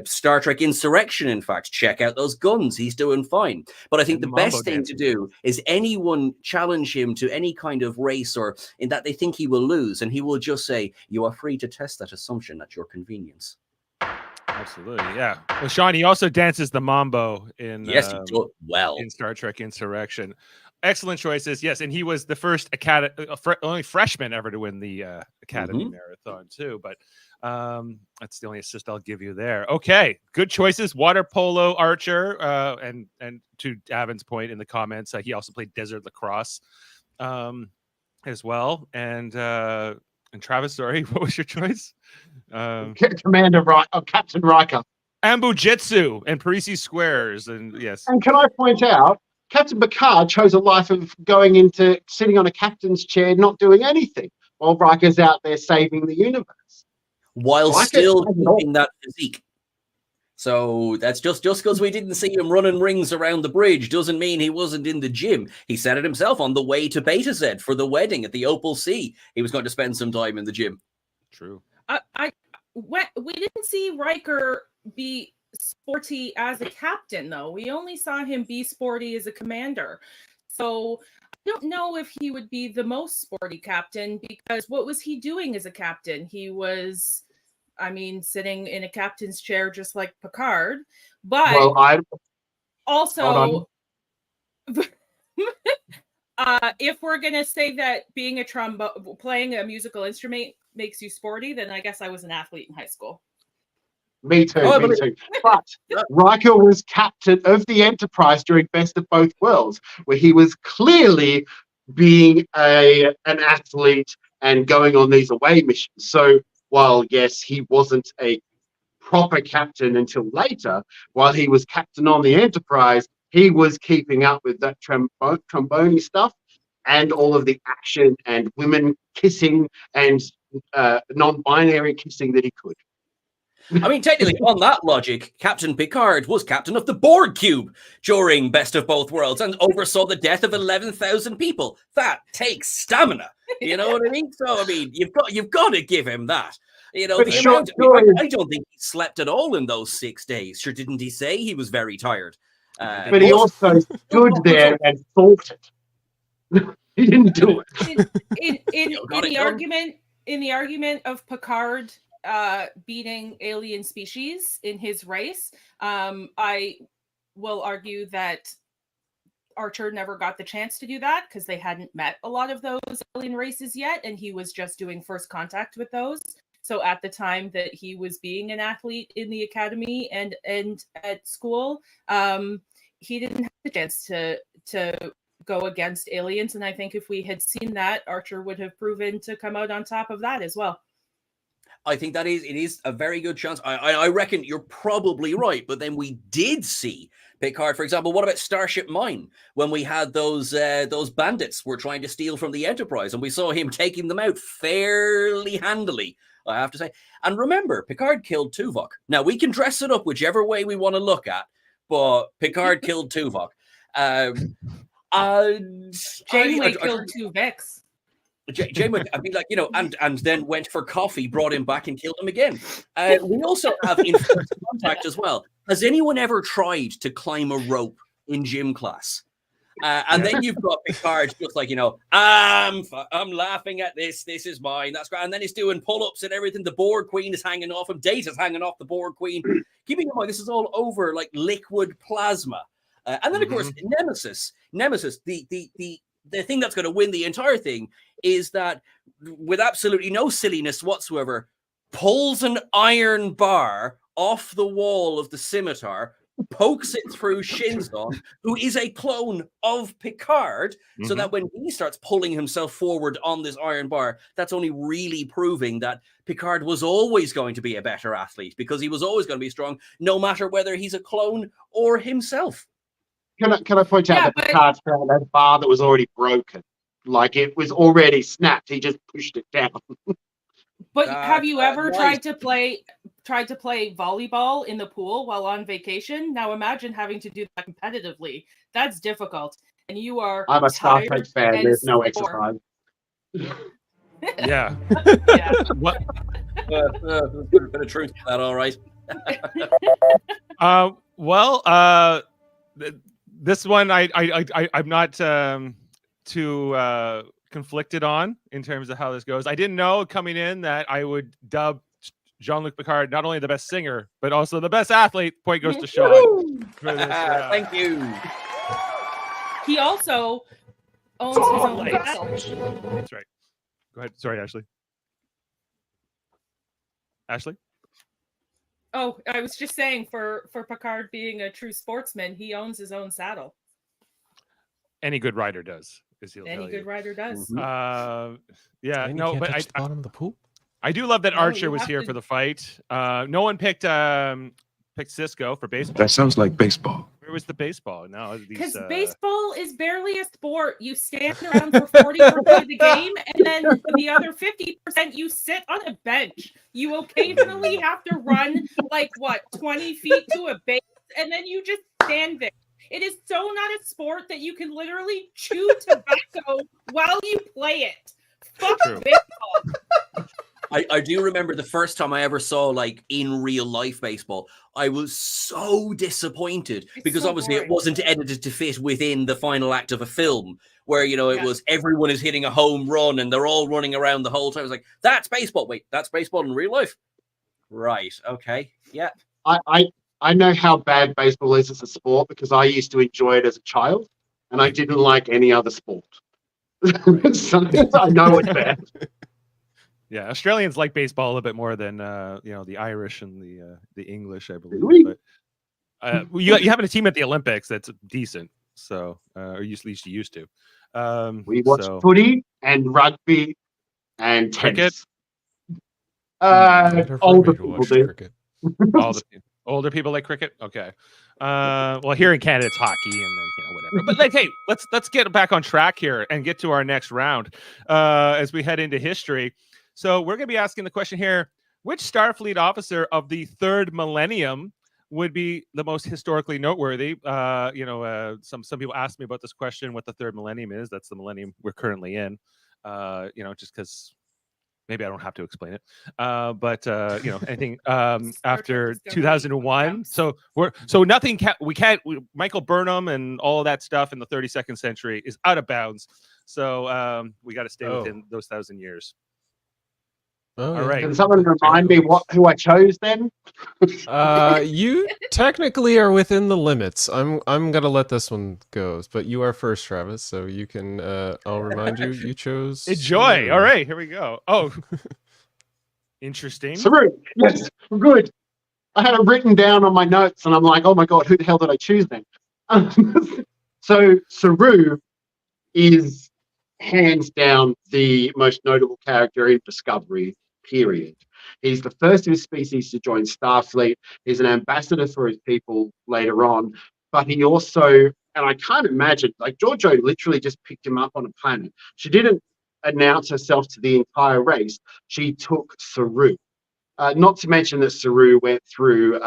Star Trek Insurrection, in fact, check out those guns. He's doing fine. But I think the best thing to do is anyone challenge him to any kind of race or in that they think he will lose, and he will just say, you are free to test that assumption at your convenience. Absolutely, yeah. Well, Sean, he also dances the mambo in he does well in Star Trek Insurrection. Excellent choices, yes. And he was the first only freshman ever to win the Academy Marathon too. But that's the only assist I'll give you there. Okay, good choices. Water polo, Archer, and to Davin's point in the comments, he also played desert lacrosse as well. And Travis, sorry, what was your choice? Captain Riker. Ambujitsu and Parisi Squares, and yes. And can I point out, Captain Picard chose a life of going into sitting on a captain's chair, not doing anything, while Riker's out there saving the universe. While still keeping that physique. So that's just because we didn't see him running rings around the bridge doesn't mean he wasn't in the gym. He said it himself on the way to Beta Z for the wedding at the Opal Sea. He was going to spend some time in the gym. True. We didn't see Riker be sporty as a captain, though. We only saw him be sporty as a commander. So I don't know if he would be the most sporty captain, because what was he doing as a captain? He was, sitting in a captain's chair just like Picard. But also, if we're going to say that being a playing a musical instrument makes you sporty, then I guess I was an athlete in high school. Me too. But Riker was captain of the Enterprise during Best of Both Worlds, where he was clearly being an athlete and going on these away missions. So while yes, he wasn't a proper captain until later, while he was captain on the Enterprise, he was keeping up with that trombone stuff and all of the action and women kissing and non-binary kissing that he could. I mean, technically, on that logic, Captain Picard was captain of the Borg Cube during Best of Both Worlds and oversaw the death of 11,000 people. That takes stamina. You know what I mean? So, I mean, you've got to give him that. You know, But I don't think he slept at all in those 6 days. Sure, didn't he say he was very tired? But he also stood there and thought it. He didn't do it. In the argument of Picard beating alien species in his race, I will argue that Archer never got the chance to do that because they hadn't met a lot of those alien races yet, and he was just doing first contact with those. So at the time that he was being an athlete in the academy and at school, he didn't have the chance to go against aliens. And I think if we had seen that, Archer would have proven to come out on top of that as well. I think it is a very good chance. I reckon you're probably right. But then we did see Picard, for example. What about Starship Mine when we had those bandits were trying to steal from the Enterprise, and we saw him taking them out fairly handily, I have to say. And remember, Picard killed Tuvok. Now, we can dress it up whichever way we want to look at, but Picard killed Tuvok. Janeway killed Tuvix. Janeway, I mean, like, you know, and then went for coffee, brought him back and killed him again. We also have in first contact as well. Has anyone ever tried to climb a rope in gym class? And then you've got Picard just like, you know, I'm laughing at this. This is mine. That's great. And then he's doing pull-ups and everything. The Borg Queen is hanging off him. Data's hanging off the Borg Queen. Keeping in mind, this is all over like liquid plasma. And then, of course, Nemesis, the thing that's going to win the entire thing is that, with absolutely no silliness whatsoever, pulls an iron bar off the wall of the scimitar, pokes it through Shinzon, who is a clone of Picard, so that when he starts pulling himself forward on this iron bar, that's only really proving that Picard was always going to be a better athlete, because he was always going to be strong, no matter whether he's a clone or himself. Can I point out that Picard found that bar that was already broken? Like, it was already snapped. He just pushed it down. But have you ever tried to play volleyball in the pool while on vacation? Now imagine having to do that competitively. That's difficult. And you are I'm a Star Trek fan. There's no exercise. Yeah. What? A bit of truth to that, all right. This one I'm not too conflicted on in terms of how this goes. I didn't know coming in that I would dub Jean-Luc Picard not only the best singer but also the best athlete. Point goes to Sean. Thank you. He also owns his own battle. That's right. Go ahead. Sorry, Ashley. Ashley? Oh, I was just saying, for Picard being a true sportsman, he owns his own saddle. Any good rider does. Any good rider does. Yeah, And no, you can't but touch the bottom of the pool. I do love that Archer was here for the fight. No one picked Cisco for baseball. That sounds like baseball. Where was the baseball? No, because baseball is barely a sport. You stand around for 40% of the game, and then the other 50% you sit on a bench. You occasionally have to run 20 feet to a base, and then you just stand there. It is so not a sport that you can literally chew tobacco while you play it. Fuck baseball. I do remember the first time I ever saw in real life baseball. I was so disappointed because obviously it wasn't edited to fit within the final act of a film where, it was everyone is hitting a home run and they're all running around the whole time. I was like, that's baseball. Wait, that's baseball in real life? Right. Okay. Yeah. I know how bad baseball is as a sport because I used to enjoy it as a child and I didn't like any other sport. So I know it's bad. Yeah, Australians like baseball a little bit more than the Irish and the English, I believe. But you having a team at the Olympics that's decent, so or at least you used to. We watch footy and rugby and tennis. Better for Older me to people watch do. cricket. All the older people like cricket. Okay. Well, here in Canada, it's hockey, and then whatever. But like, hey, let's get back on track here and get to our next round as we head into history. So we're going to be asking the question here: which Starfleet officer of the third millennium would be the most historically noteworthy? Some people asked me about this question: what the third millennium is? That's the millennium we're currently in. Just because. Maybe I don't have to explain it, but anything after 2001. So nothing. Michael Burnham and all of that stuff in the 32nd century is out of bounds. So we got to stay within those 1,000 years. Oh, all right. Can someone remind me who I chose then? You technically are within the limits. I'm gonna let this one go, but you are first, Travis. So you can. I'll remind you. You chose. Enjoy. All right, here we go. Oh, interesting. Saru. Yes, good. I had it written down on my notes, and I'm like, oh my god, who the hell did I choose then? So Saru is hands down the most notable character in Discovery, period. He's the first of his species to join Starfleet. He's an ambassador for his people later on, but he also, and I can't imagine, like Giorgio literally just picked him up on a planet. She didn't announce herself to the entire race. She took Saru. Not to mention that Saru went through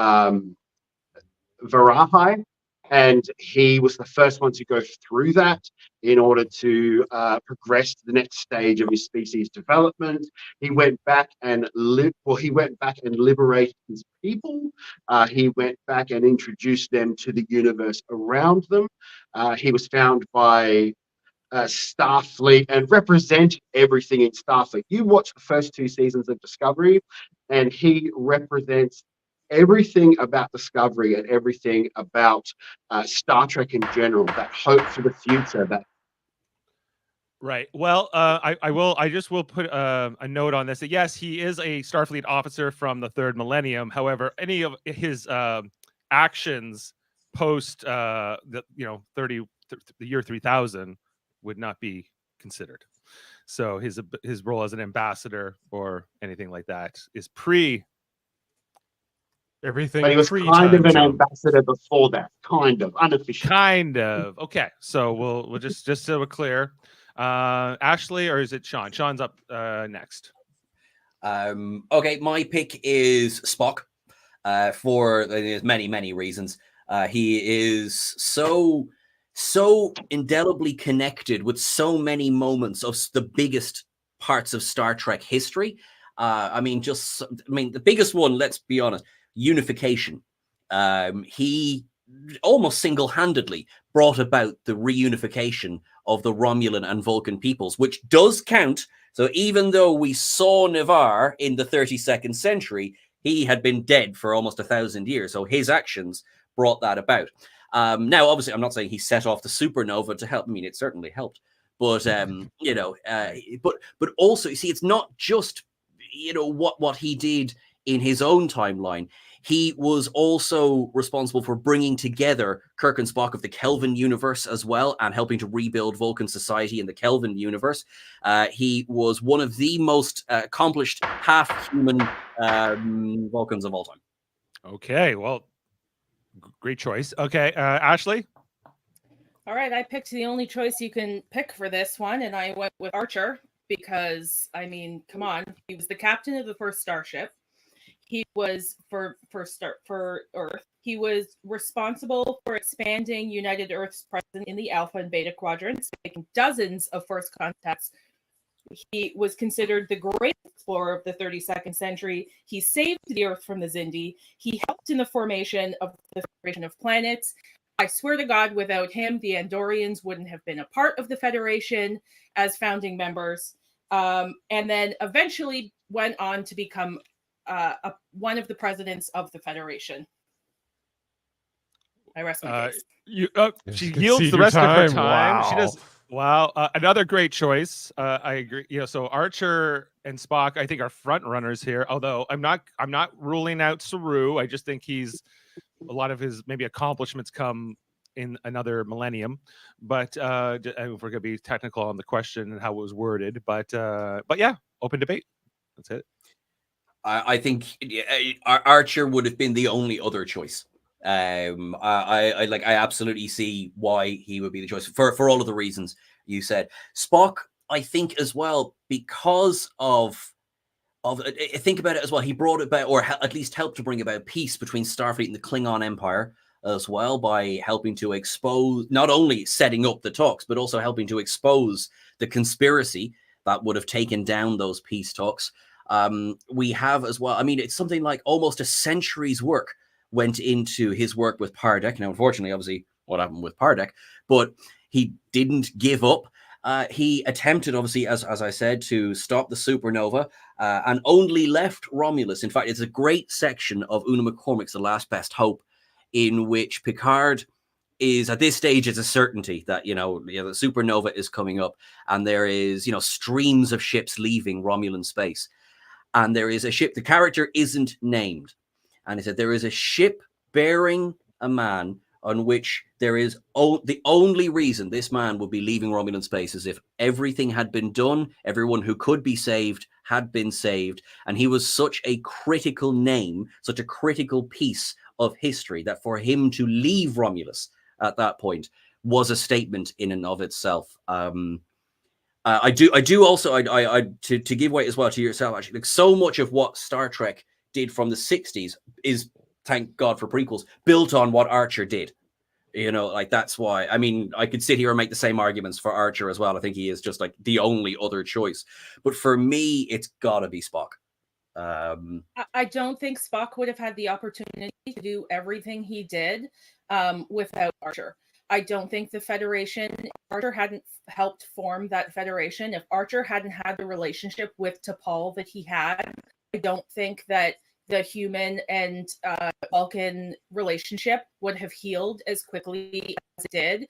Varahi, and he was the first one to go through that in order to progress to the next stage of his species development. He went back and liberated his people. He went back and introduced them to the universe around them. He was found by Starfleet and represented everything in Starfleet. You watch the first 2 seasons of Discovery, and he represents everything about Discovery and everything about Star Trek in general, that hope for the future. Right. Well, I just will put a note on this. Yes, he is a Starfleet officer from the third millennium. However, any of his actions post the year 3000 would not be considered. So his role as an ambassador or anything like that is everything. But he was kind of an ambassador before that, kind of unofficial. Kind of. Okay, so we'll just so we're clear. Ashley, or is it Sean? Sean's up next. Okay, my pick is Spock for many reasons. He is so indelibly connected with so many moments of the biggest parts of Star Trek history. The biggest one, let's be honest, unification. He almost single-handedly brought about the reunification of the Romulan and Vulcan peoples, which does count. So even though we saw Navarre in the 32nd century, he had been dead for almost 1,000 years. So his actions brought that about. Now, obviously, I'm not saying he set off the supernova to help. I mean, it certainly helped. But, but also, you see, it's not just, what he did in his own timeline. He was also responsible for bringing together Kirk and Spock of the Kelvin universe as well, and helping to rebuild Vulcan society in the Kelvin universe. He was one of the most accomplished half-human Vulcans of all time. Okay, well, great choice. Okay, Ashley? All right, I picked the only choice you can pick for this one, and I went with Archer because, I mean, come on. He was the captain of the first starship. He was for Earth. He was responsible for expanding United Earth's presence in the Alpha and Beta quadrants, making dozens of first contacts. He was considered the greatest explorer of the 32nd century. He saved the Earth from the Xindi. He helped in the formation of the Federation of Planets. I swear to God, without him, the Andorians wouldn't have been a part of the Federation as founding members. And then eventually went on to become one of the presidents of the Federation. I rest my case. She yields the rest of her time. Wow. She does. Wow, another great choice. I agree. So Archer and Spock, I think, are front runners here. Although I'm not ruling out Saru. I just think a lot of his maybe accomplishments come in another millennium. But if we're gonna be technical on the question and how it was worded, but yeah, open debate. That's it. I think Archer would have been the only other choice. I absolutely see why he would be the choice for all of the reasons you said. Spock, I think as well, because of think about it as well. He brought about, or at least helped to bring about, peace between Starfleet and the Klingon Empire as well, by helping to expose, not only setting up the talks, but also helping to expose the conspiracy that would have taken down those peace talks. We have as well, I mean, it's something like almost a century's work went into his work with Pardek. Now, unfortunately, obviously, what happened with Pardek, but he didn't give up. He attempted, obviously, as I said, to stop the supernova, and only left Romulus. In fact, it's a great section of Una McCormick's The Last Best Hope, in which Picard is, at this stage, it's a certainty that, the supernova is coming up, and there is, streams of ships leaving Romulan space. And there is a ship, the character isn't named. And he said, there is a ship bearing a man on which there is the only reason this man would be leaving Romulan space is if everything had been done, everyone who could be saved had been saved. And he was such a critical name, such a critical piece of history, that for him to leave Romulus at that point was a statement in and of itself. I do also, to give weight as well to yourself, actually, like, so much of what Star Trek did from the 60s is, thank God for prequels, built on what Archer did. That's why, I mean, I could sit here and make the same arguments for Archer as well. I think he is just like the only other choice. But for me, it's got to be Spock. I don't think Spock would have had the opportunity to do everything he did without Archer. I don't think the Federation, if Archer hadn't helped form that Federation, if Archer hadn't had the relationship with T'Pol that he had, I don't think that the human and Vulcan relationship would have healed as quickly as it did.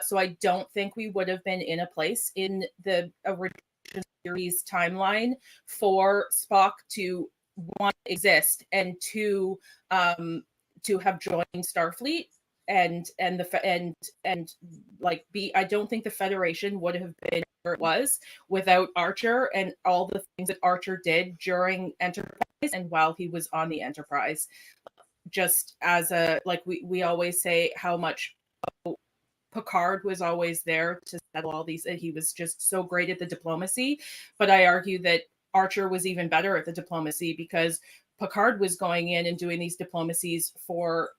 So I don't think we would have been in a place in the original series timeline for Spock to, one, exist, and two, to have joined Starfleet. I don't think the Federation would have been where it was without Archer and all the things that Archer did during Enterprise and while he was on the Enterprise. Just as we always say how much Picard was always there to settle all these, and he was just so great at the diplomacy. But I argue that Archer was even better at the diplomacy, because Picard was going in and doing these diplomacies for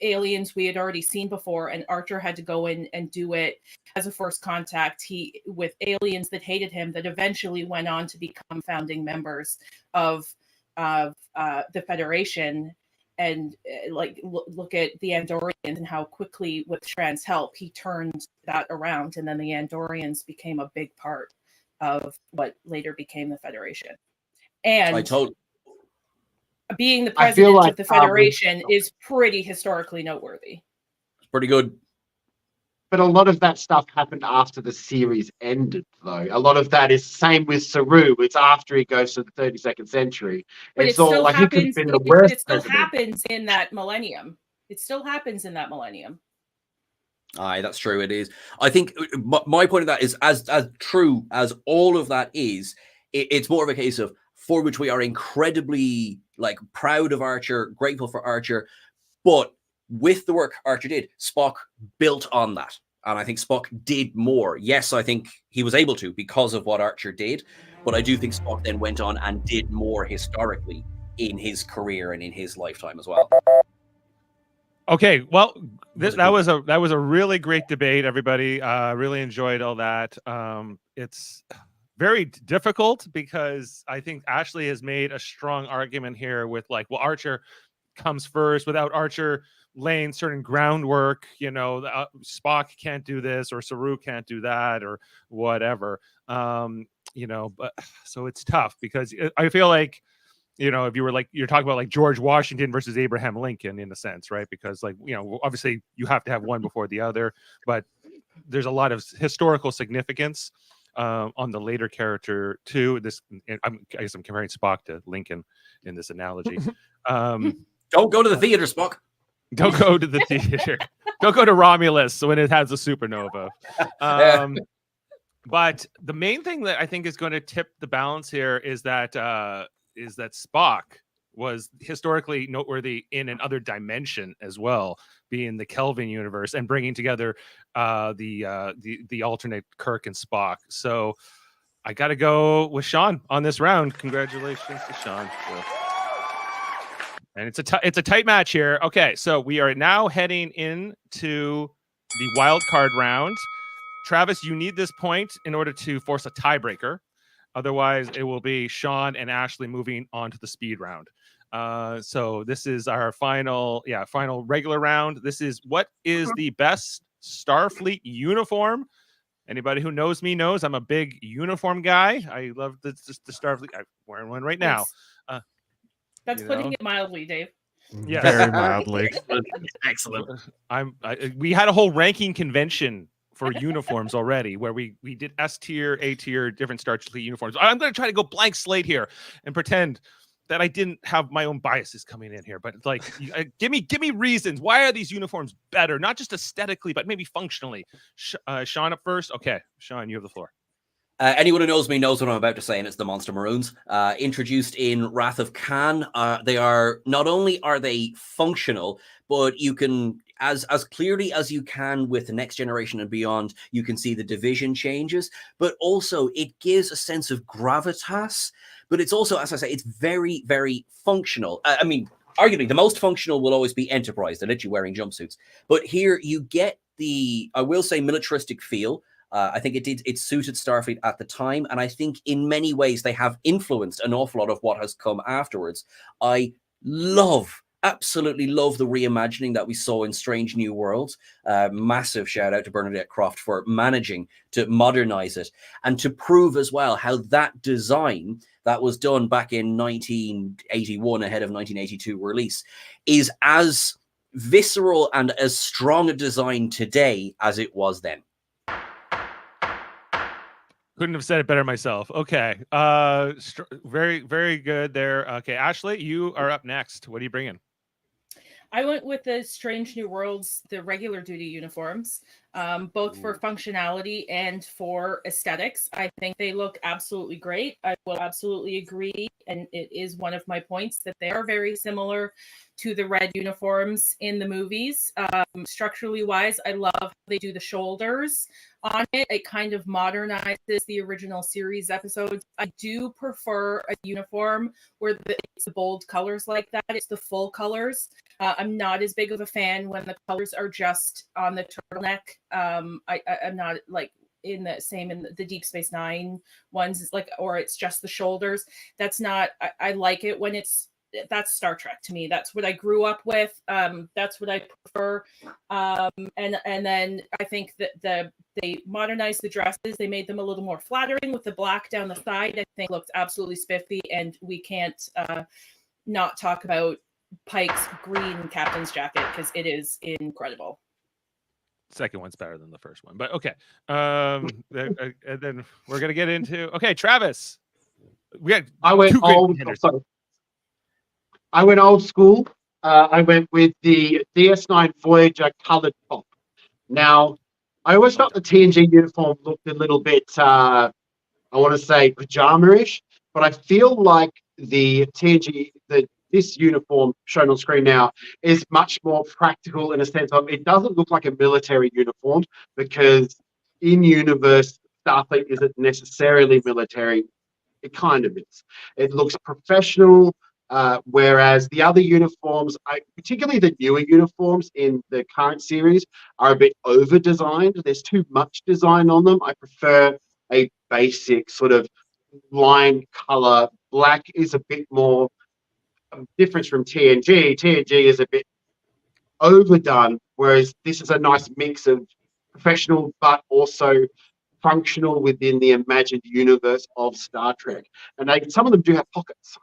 aliens we had already seen before, and Archer had to go in and do it as a first contact with aliens that hated him, that eventually went on to become founding members of the Federation. And look at the Andorians and how quickly, with Shran's help, he turned that around, and then the Andorians became a big part of what later became the Federation. And being the president of the Federation is pretty historically noteworthy. It's pretty good. But a lot of that stuff happened after the series ended, though. A lot of that is same with Saru. It's after he goes to the 32nd century. But it's all like he could have been the worst. It still happens in that millennium. Aye, that's true. It is. I think my point of that is, as true as all of that is, it's more of a case of, for which we are incredibly proud of Archer, grateful for Archer, but with the work Archer did, Spock built on that. And I think Spock did more. Yes, I think he was able to because of what Archer did, but I do think Spock then went on and did more historically in his career and in his lifetime as well. Okay, well, that was a really great debate, everybody. Really enjoyed all that. It's very difficult because I think Ashley has made a strong argument here with Archer comes first. Without Archer laying certain groundwork, Spock can't do this, or Saru can't do that, or whatever. But so it's tough because I feel like, if you were you're talking about George Washington versus Abraham Lincoln in a sense, right? Because obviously you have to have one before the other, but there's a lot of historical significance on the later character too. I guess I'm comparing Spock to Lincoln in this analogy. Don't go to the theater, Spock. Don't go to the theater. Don't go to Romulus when it has a supernova. But the main thing that I think is going to tip the balance here is that is that Spock was historically noteworthy in another dimension as well, being the Kelvin universe and bringing together the alternate Kirk and Spock. So I got to go with Sean on this round. Congratulations to Sean. And it's a tight match here. Okay, so we are now heading into the wild card round. Travis, you need this point in order to force a tiebreaker. Otherwise, it will be Sean and Ashley moving on to the speed round. So this is our final regular round. This is what is the best Starfleet uniform. Anybody who knows me knows I'm a big uniform guy. I love the Starfleet. I'm wearing one right now. That's putting it mildly, Dave. Yeah, very mildly. Excellent. We had a whole ranking convention for uniforms already, where we did S tier, A tier, different Starfleet uniforms. I'm going to try to go blank slate here and pretend that I didn't have my own biases coming in here. But like, give me reasons. Why are these uniforms better? Not just aesthetically, but maybe functionally. Sean up first. Okay, Sean, you have the floor. Anyone who knows me knows what I'm about to say, and it's the Monster Maroons. Introduced in Wrath of Khan, they are not only are they functional, but you can, as clearly as you can with the Next Generation and Beyond, you can see the division changes, but also it gives a sense of gravitas. But it's also, as I say, it's very, very functional. I mean, arguably the most functional will always be Enterprise. They're literally wearing jumpsuits. But here you get the, I will say, militaristic feel. I think it suited Starfleet at the time, and I think in many ways they have influenced an awful lot of what has come afterwards. I absolutely love the reimagining that we saw in Strange New Worlds. Massive shout out to Bernadette Croft for managing to modernize it and to prove as well how that design that was done back in 1981 ahead of 1982 release is as visceral and as strong a design today as it was then. Couldn't have said it better myself. Okay. Very, very good there. Okay, Ashley, you are up next. What are you bringing? I went with the Strange New Worlds, the regular duty uniforms, both for functionality and for aesthetics. I think they look absolutely great. I will absolutely agree. And it is one of my points that they are very similar to the red uniforms in the movies. Structurally wise, I love how they do the shoulders on it. It kind of modernizes the original series episodes. I do prefer a uniform where it's the bold colors like that. It's the full colors. I'm not as big of a fan when the colors are just on the turtleneck. I'm not like in the Deep Space Nine ones, it's like, or it's just the shoulders. That's not, I like it when that's Star Trek to me. That's what I grew up with. That's what I prefer. And then I think that they modernized the dresses. They made them a little more flattering with the black down the side. I think looked absolutely spiffy, and we can't not talk about Pike's green captain's jacket because it is incredible. Second one's better than the first one, but okay. And then we're gonna get into Travis. I went old school. I went with the DS9 Voyager colored top. Now, I always felt the TNG uniform looked a little bit, I want to say pajama-ish, but I feel like the TNG, this uniform shown on screen now is much more practical in a sense of it doesn't look like a military uniform, because in universe, Starfleet isn't necessarily military. It kind of is. It looks professional, whereas the other uniforms, particularly the newer uniforms in the current series, are a bit over-designed. There's too much design on them. I prefer a basic sort of line color. Black is a bit more difference from TNG. TNG is a bit overdone, whereas this is a nice mix of professional but also functional within the imagined universe of Star Trek. And some of them do have pockets.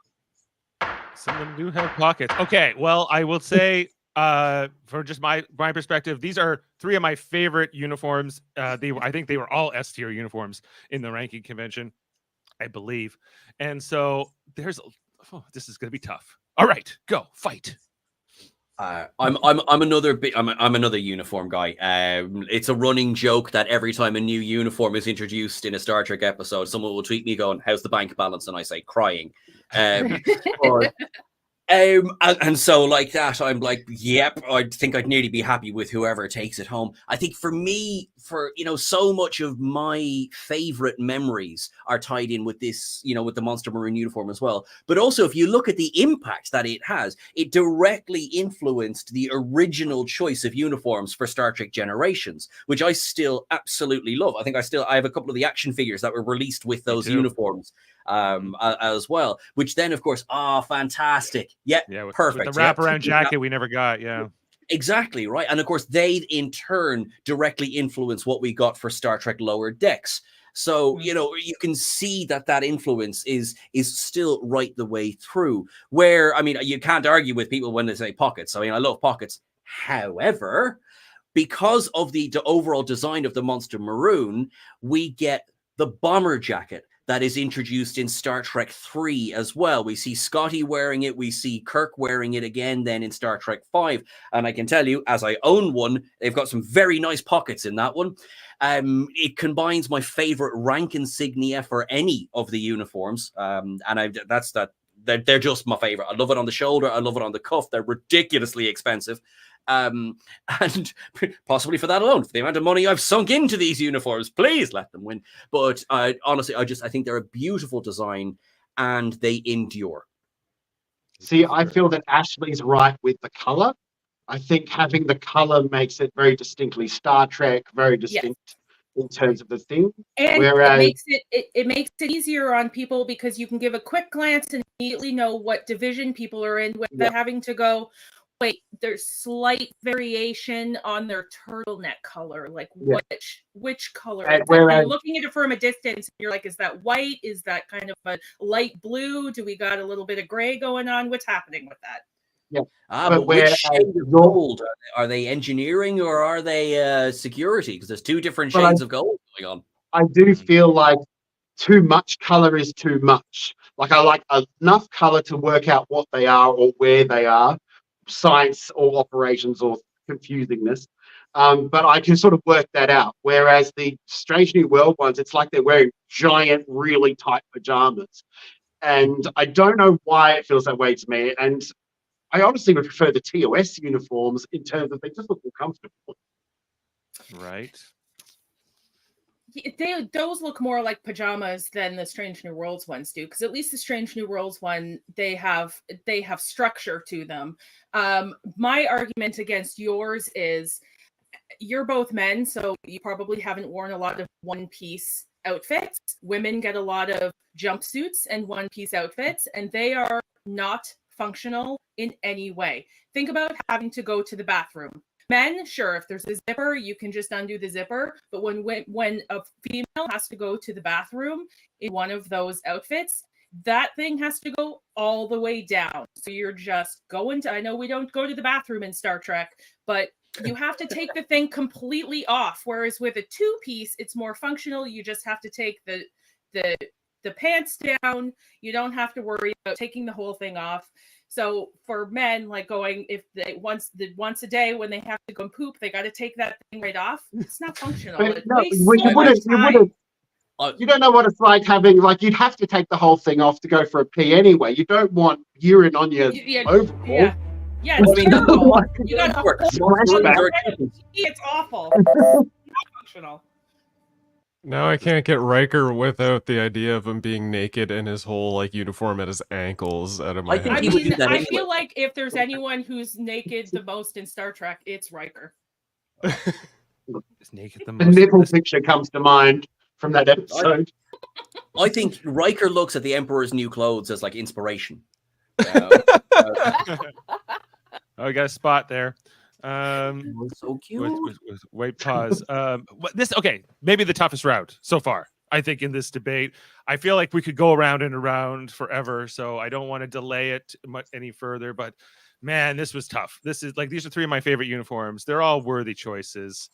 Some of them do have pockets. Okay, well, I will say, for just my perspective, these are three of my favorite uniforms. I think they were all S tier uniforms in the ranking convention, I believe. And so this is going to be tough. All right, go fight. I'm another uniform guy. It's a running joke that every time a new uniform is introduced in a Star Trek episode, someone will tweet me going, "How's the bank balance?" And I say, "Crying." But, and so like that, I'm like, yep, I think I'd nearly be happy with whoever takes it home. I think for me, so much of my favorite memories are tied in with this, with the Monster Maroon uniform as well. But also, if you look at the impact that it has, it directly influenced the original choice of uniforms for Star Trek Generations, which I still absolutely love. I think I have a couple of the action figures that were released with those uniforms as well, which then of course fantastic, perfect, with the wraparound jacket we never got. Exactly right. And of course they in turn directly influence what we got for Star Trek Lower Decks. So you can see that influence is still right the way through, where I mean you can't argue with people when they say pockets. I mean I love pockets, however, because of the overall design of the Monster Maroon, we get the bomber jacket that is introduced in Star Trek 3 as well. We see Scotty wearing it. We see Kirk wearing it again then in Star Trek 5. And I can tell you, as I own one, they've got some very nice pockets in that one. It combines my favorite rank insignia for any of the uniforms. They're just my favorite. I love it on the shoulder. I love it on the cuff. They're ridiculously expensive. And possibly for that alone, for the amount of money I've sunk into these uniforms, please let them win. But honestly, I think they're a beautiful design and they endure. See, I feel that Ashley's right with the color. I think having the color makes it very distinctly Star Trek, very distinct in terms of the thing. And whereas it makes it easier on people because you can give a quick glance and immediately know what division people are in without having to go, wait, there's slight variation on their turtleneck color. Like which color? You're looking at it from a distance. You're like, is that white? Is that kind of a light blue? Do we got a little bit of gray going on? What's happening with that? Yeah. But which shade of gold? Are they engineering or are they security? Because there's two different shades of gold going on. I do feel like too much color is too much. Like I like enough color to work out what they are or where they are. Science or operations or confusingness, but I can sort of work that out. Whereas the Strange New World ones, it's like they're wearing giant, really tight pajamas, and I don't know why it feels that way to me. And I honestly would prefer the TOS uniforms in terms of they just look more comfortable. Right. Those look more like pajamas than the Strange New Worlds ones do, because at least the Strange New Worlds one, they have structure to them. My argument against yours is you're both men, so you probably haven't worn a lot of one-piece outfits. Women get a lot of jumpsuits and one-piece outfits, and they are not functional in any way. Think about having to go to the bathroom. Men, sure, if there's a zipper, you can just undo the zipper. But when a female has to go to the bathroom in one of those outfits, that thing has to go all the way down. So you're just going to, I know we don't go to the bathroom in Star Trek, but you have to take the thing completely off. Whereas with a two-piece, it's more functional. You just have to take the pants down. You don't have to worry about taking the whole thing off. So for men, like going, if they once a day when they have to go and poop, they got to take that thing right off. It's not functional. You don't know what it's like having, like, you'd have to take the whole thing off to go for a pee anyway. You don't want urine on your overall. Yeah, it's terrible. You got it's awful. It's not functional. Now I can't get Riker without the idea of him being naked and his whole like uniform at his ankles out of my head. I feel like if there's anyone who's naked the most in Star Trek, it's Riker. Naked the nipple picture comes to mind from that episode. I think Riker looks at the Emperor's New Clothes as like inspiration. I got a spot there. So cute. Wait, pause. Maybe the toughest route so far, I think, in this debate. I feel like we could go around and around forever, so I don't want to delay it much any further. But man, this was tough. These are three of my favorite uniforms. They're all worthy choices.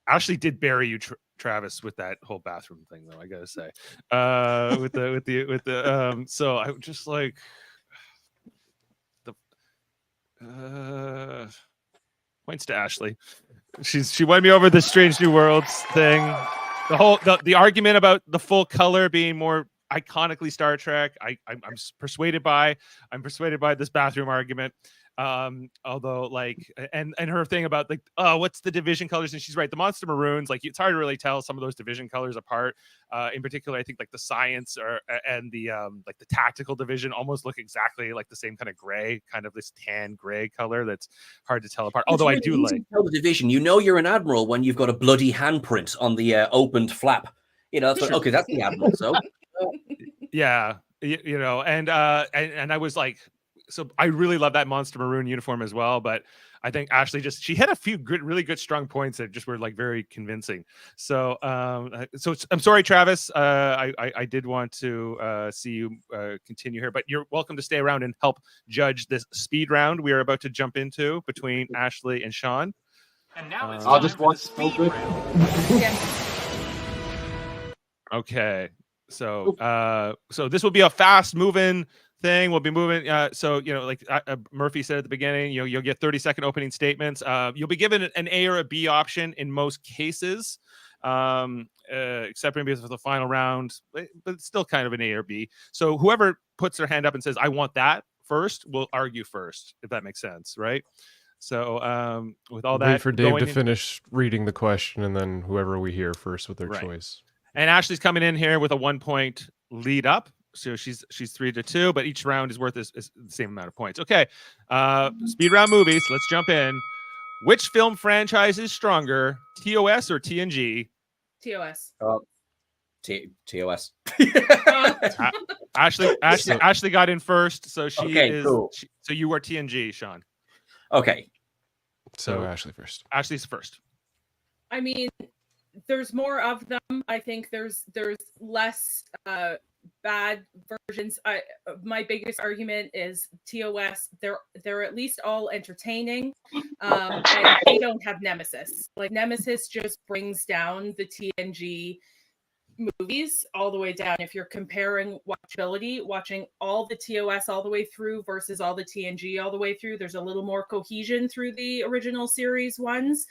Ashley did bury you, Travis, with that whole bathroom thing, though. I gotta say, so I just like. Points to Ashley. She won me over the Strange New Worlds thing. The argument about the full color being more iconically Star Trek. I'm persuaded by this bathroom argument. Although like, and her thing about like, oh, what's the division colors? And she's right, the monster maroons, like it's hard to really tell some of those division colors apart. In particular, I think like the science and the like the tactical division almost look exactly like the same kind of gray, kind of this tan gray color that's hard to tell apart. Although I do like the division. You know you're an admiral when you've got a bloody handprint on the opened flap. You know, that's like, okay, that's the admiral. So yeah, you know, and I was like, so I really love that monster maroon uniform as well, but I think Ashley she had a few really good strong points that just were like very convincing. So I'm sorry, Travis. I did want to see you continue here, but you're welcome to stay around and help judge this speed round we are about to jump into between Ashley and Sean. And now it's I'll time just for the watch speed good. round. Okay, so this will be a fast moving thing. We'll be moving. So, you know, like Murphy said at the beginning, you know, you'll get 30-second opening statements. You'll be given an A or a B option in most cases, except maybe for the final round, but it's still kind of an A or B. So whoever puts their hand up and says, I want that first, will argue first, if that makes sense, right? So with all that, wait for Dave to finish reading the question, and then whoever we hear first with their choice. And Ashley's coming in here with a 1-point lead up. So she's 3-2, but each round is worth is the same amount of points. Okay, speed round movies. Let's jump in. Which film franchise is stronger, TOS or TNG? TOS. TOS. Ashley got in first, so she is. Cool. So you are TNG, Sean. Okay. So Ashley first. Ashley's first. I mean, there's more of them. I think there's less bad versions. My biggest argument is TOS. They're at least all entertaining, and they don't have Nemesis. Like Nemesis just brings down the TNG movies all the way down. If you're comparing watchability, watching all the TOS all the way through versus all the TNG all the way through, there's a little more cohesion through the original series ones.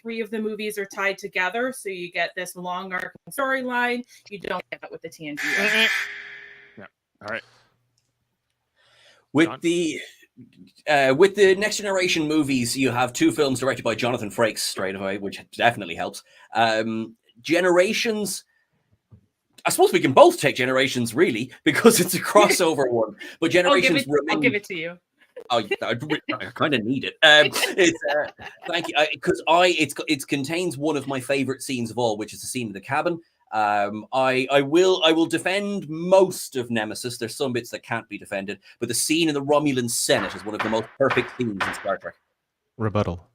3 of the movies are tied together, so you get this long arc storyline. You don't get that with the TNG. Yeah. All right. With the Next Generation movies, you have 2 films directed by Jonathan Frakes straight away, which definitely helps. Generations, I suppose we can both take Generations, really, because it's a crossover one. But Generations, I'll give it to you. Oh, I kind of need it. Thank you, because it contains one of my favorite scenes of all, which is the scene in the cabin. I will defend most of Nemesis. There's some bits that can't be defended, but the scene in the Romulan Senate is one of the most perfect scenes in Star Trek. Rebuttal.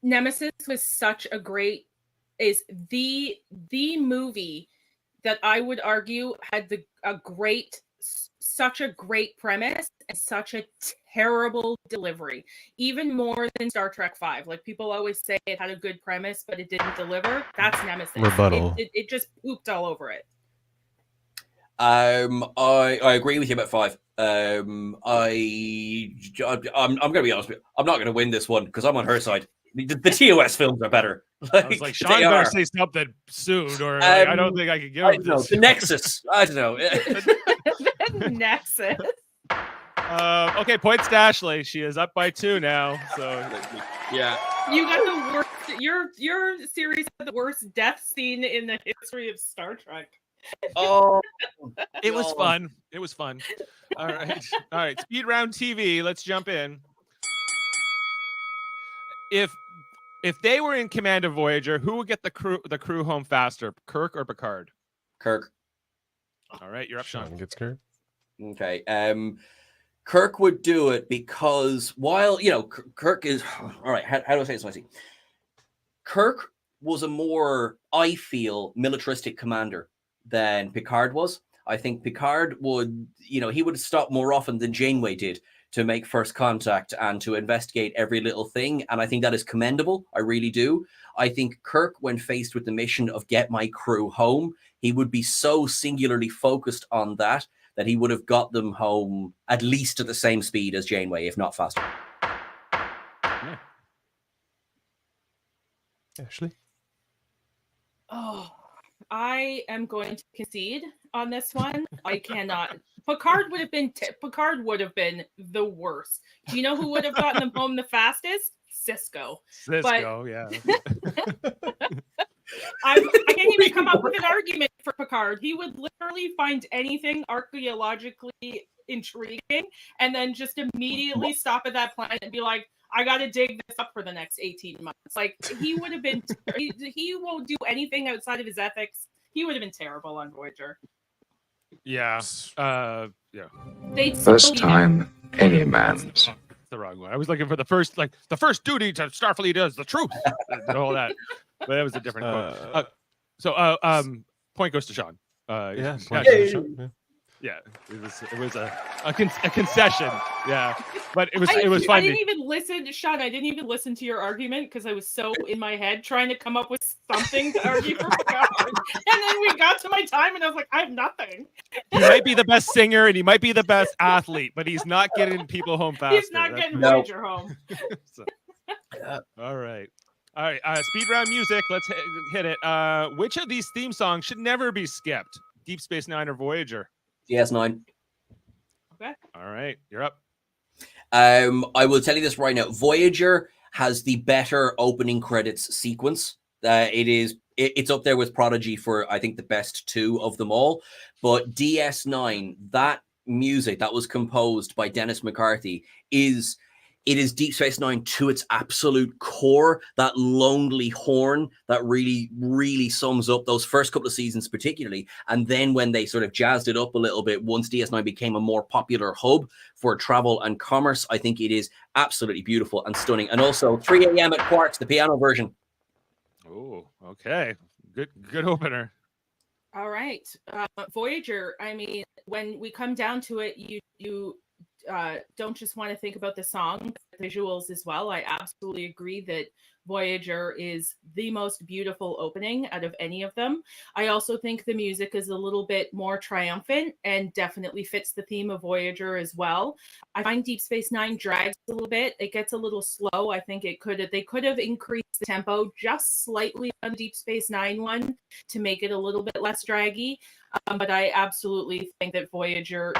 Nemesis was is the movie that I would argue had such a great premise and such a terrible delivery, even more than Star Trek V. Like people always say it had a good premise, but it didn't deliver. That's Nemesis. Rebuttal. It just pooped all over it. I agree with you about 5. I'm going to be honest with you. I'm not going to win this one because I'm on her side. The TOS films are better. I was like, Sean better say something soon, or like, I don't think I can give him this. The Nexus. I don't know. Nexus. Okay, points to Ashley. She is up by 2 now. So yeah, you got the worst. Your series had the worst death scene in the history of Star Trek. Oh, it was fun. It was fun. All right. Speed round TV. Let's jump in. If they were in command of Voyager, who would get the crew home faster, Kirk or Picard? Kirk. All right, you're up, Sean. Gets Kirk. Okay. Kirk would do it because while Kirk is all right. How do I say this nicely? Kirk was a more, I feel, militaristic commander than Picard was. I think Picard would, he would stop more often than Janeway did to make first contact and to investigate every little thing. And I think that is commendable. I really do. I think Kirk, when faced with the mission of get my crew home, he would be so singularly focused on that he would have got them home at least at the same speed as Janeway, if not faster. Yeah. Ashley? Oh, I am going to concede on this one. I cannot. Picard would have been the worst. Do you know who would have gotten them home the fastest? Cisco. Cisco, yeah. I can't even come up with an argument for Picard. He would literally find anything archaeologically intriguing and then just immediately stop at that planet and be like, I got to dig this up for the next 18 months. Like, he would have been, he won't do anything outside of his ethics. He would have been terrible on Voyager. Yeah. They'd First time any man's. The wrong one. I was looking for the first duty to Starfleet is the truth. And all that. But that was a different quote. Point goes to Sean. Yeah, it was a concession. Yeah, but it was fun. I didn't even listen, Sean. I didn't even listen to your argument because I was so in my head trying to come up with something to argue for Picard. And then we got to my time, and I was like, I have nothing. He might be the best singer and he might be the best athlete, but he's not getting people home faster. He's not getting Voyager home. All right. Speed round music. Let's hit it. Which of these theme songs should never be skipped? Deep Space Nine or Voyager? DS9. Okay. All right, you're up. I will tell you this right now. Voyager has the better opening credits sequence. It's up there with Prodigy for, I think, the best two of them all. But DS9, that music that was composed by Dennis McCarthy is Deep Space Nine to its absolute core. That lonely horn that really, really sums up those first couple of seasons particularly. And then when they sort of jazzed it up a little bit, once DS9 became a more popular hub for travel and commerce, I think it is absolutely beautiful and stunning. And also 3 a.m. at Quarks, the piano version. Oh, okay. Good opener. All right. Voyager, I mean, when we come down to it, you don't just want to think about the song, but visuals as well. I absolutely agree that Voyager is the most beautiful opening out of any of them. I also think the music is a little bit more triumphant and definitely fits the theme of Voyager as well. I find Deep Space Nine drags a little bit. It gets a little slow. I think they could have increased the tempo just slightly on Deep Space Nine one to make it a little bit less draggy. But I absolutely think that Voyager,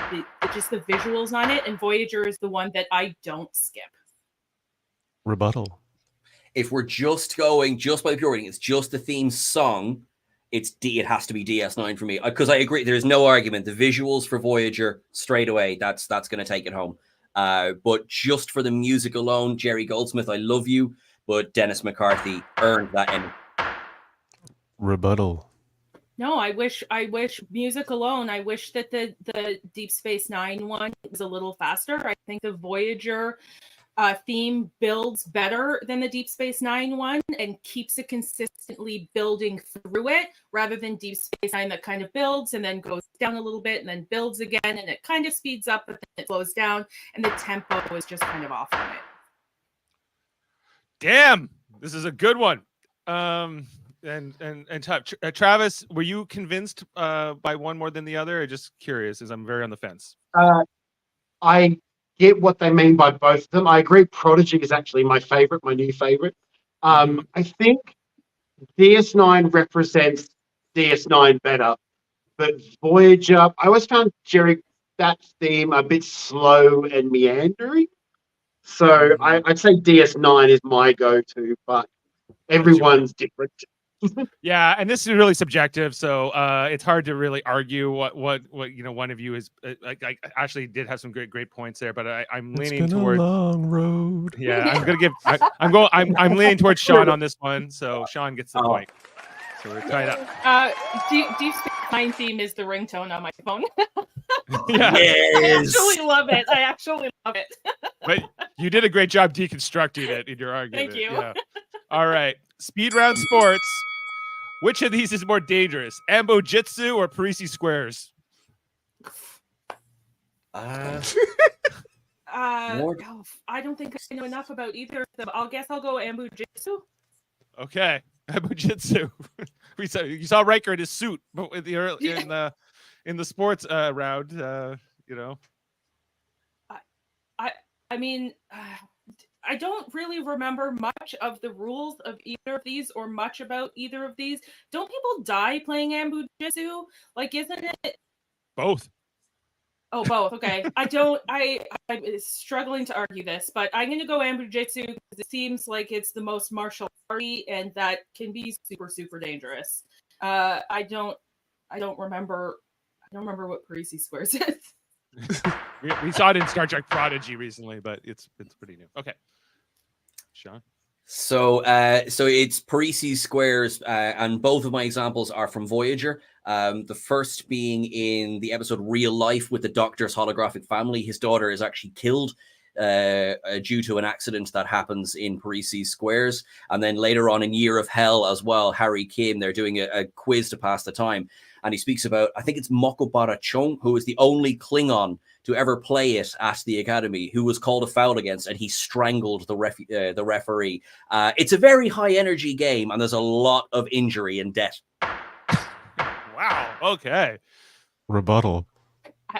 just the visuals on it, and Voyager is the one that I don't skip. Rebuttal. If we're just going just by the pure rating, it's just the theme song. It has to be DS9 for me because I agree. There's no argument. The visuals for Voyager straight away. That's going to take it home. But just for the music alone, Jerry Goldsmith, I love you, but Dennis McCarthy earned that Emmy. Rebuttal. No, I wish music alone. I wish that the Deep Space Nine one was a little faster. I think the Voyager theme builds better than the Deep Space Nine one and keeps it consistently building through it rather than Deep Space Nine that kind of builds and then goes down a little bit and then builds again and it kind of speeds up but then it slows down and the tempo is just kind of off on it. Damn, this is a good one. And Travis, were you convinced by one more than the other? Or just curious, as I'm very on the fence. I get what they mean by both of them. I agree. Prodigy is actually my new favorite. I think DS9 represents DS9 better, but Voyager, I always found that theme a bit slow and meandering. So I'd say DS9 is my go-to, but everyone's different. Yeah, and this is really subjective, so it's hard to really argue what one of you is. I actually did have some great points there, but I'm leaning towards a long road. Yeah, I'm leaning towards Sean on this one, so Sean gets the point. So we're tied up. Deep Space Nine theme is the ringtone on my phone. Yeah. Yes. I actually love it. But you did a great job deconstructing it in your argument. Thank you. Yeah. All right, speed round sports. Which of these is more dangerous, Ambo Jitsu or Parisi Squares? I don't think I know enough about either of them. I'll go Ambo Jitsu. Okay, Ambo Jitsu. You saw Riker in his suit, but in the sports round, I mean, I don't really remember much of the rules of either of these or much about either of these. Don't people die playing Ambujitsu? Like, isn't it? Both. Oh, both. Okay. I'm struggling to argue this, but I'm going to go Ambujitsu because it seems like it's the most martial arty, and that can be super, super dangerous. I don't remember what Parisi Squares is. we saw it in Star Trek Prodigy recently, but it's pretty new. Okay, Sean. So it's Parisi Squares, and both of my examples are from Voyager. The first being in the episode Real Life with the Doctor's holographic family. His daughter is actually killed due to an accident that happens in Parisi Squares. And then later on in Year of Hell as well, Harry Kim, they're doing a quiz to pass the time. And he speaks about, I think it's Mokobara Chung, who is the only Klingon to ever play it at the Academy, who was called a foul against, and he strangled the referee. It's a very high energy game, and there's a lot of injury and death. Wow. Okay. Rebuttal.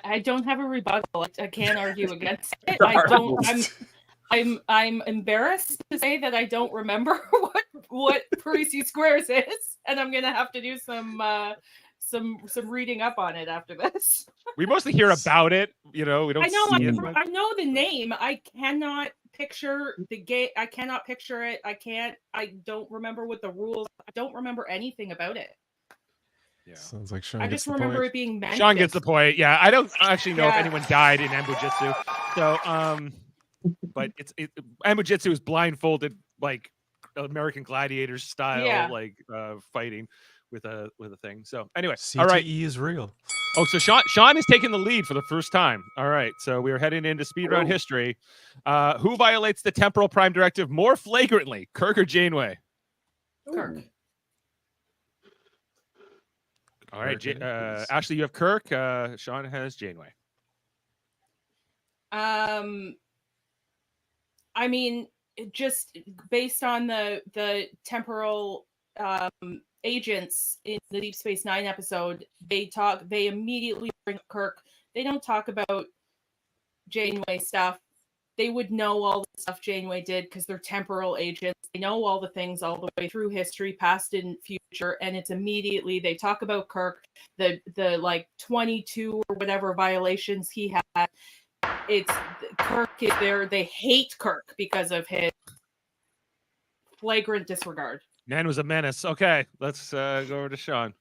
I don't have a rebuttal. I can't argue against it. I don't. I'm embarrassed to say that I don't remember what Parisi Squares is, and I'm gonna have to do some reading up on it after this. We mostly hear about it, we don't. I know the name. I cannot picture the game. I cannot picture it. I don't remember what the rules. I don't remember anything about it. Yeah. Sounds like Sean. I just remember it being mentioned. Sean gets the point. Yeah, I don't actually know if anyone died in Ambujitsu. So, but Ambujitsu is blindfolded, like American Gladiators style, like fighting with a thing. So anyway, CTE all right, is real. Oh, so Sean is taking the lead for the first time. All right, so we are heading into speed round history. Who violates the temporal prime directive more flagrantly, Kirk or Janeway? Kirk. All right, Ashley, you have Kirk. Sean has Janeway. I mean, just based on the temporal agents in the Deep Space Nine episode, they immediately bring up Kirk. They don't talk about Janeway stuff. They would know all the stuff Janeway did because they're temporal agents. They know all the things all the way through history, past and future, and it's immediately they talk about Kirk, the like 22 or whatever violations he had. It's Kirk is there. They hate Kirk because of his flagrant disregard. Man was a menace. Okay, let's go over to Sean.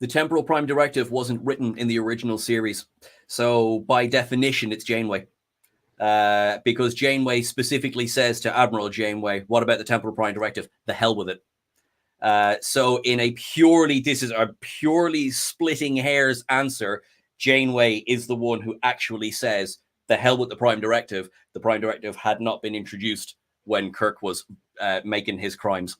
The temporal prime directive wasn't written in the original series, so by definition, it's Janeway. Because Janeway specifically says to Admiral Janeway, "What about the temporal prime directive? The hell with it." So in this is a purely splitting hairs answer. Janeway is the one who actually says, "The hell with the prime directive." The prime directive had not been introduced when Kirk was making his crimes.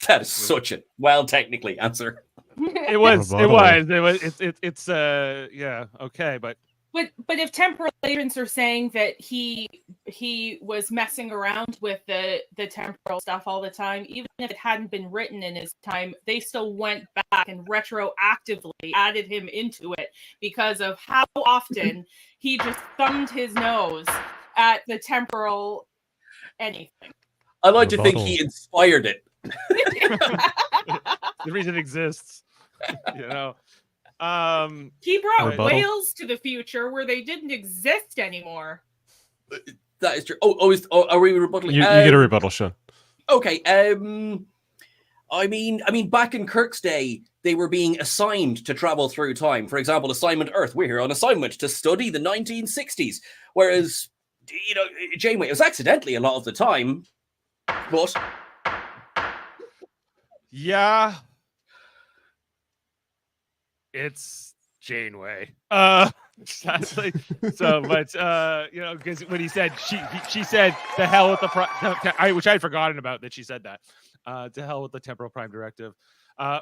That is such a technically answer. It was. It's yeah, okay, but if temporal agents are saying that he was messing around with the temporal stuff all the time, even if it hadn't been written in his time, they still went back and retroactively added him into it because of how often he just thumbed his nose at the temporal anything. I like to think he inspired it. The reason it exists, He brought whales to the future where they didn't exist anymore. That is true. Are we rebuttaling? You get a rebuttal, Sean. Okay. I mean, back in Kirk's day, they were being assigned to travel through time. For example, Assignment Earth. We're here on assignment to study the 1960s. Whereas, Janeway, it was accidentally a lot of the time, but yeah, it's Janeway. Sadly. So, but because when he said she said the hell with the which I had forgotten about that she said that. To hell with the temporal prime directive.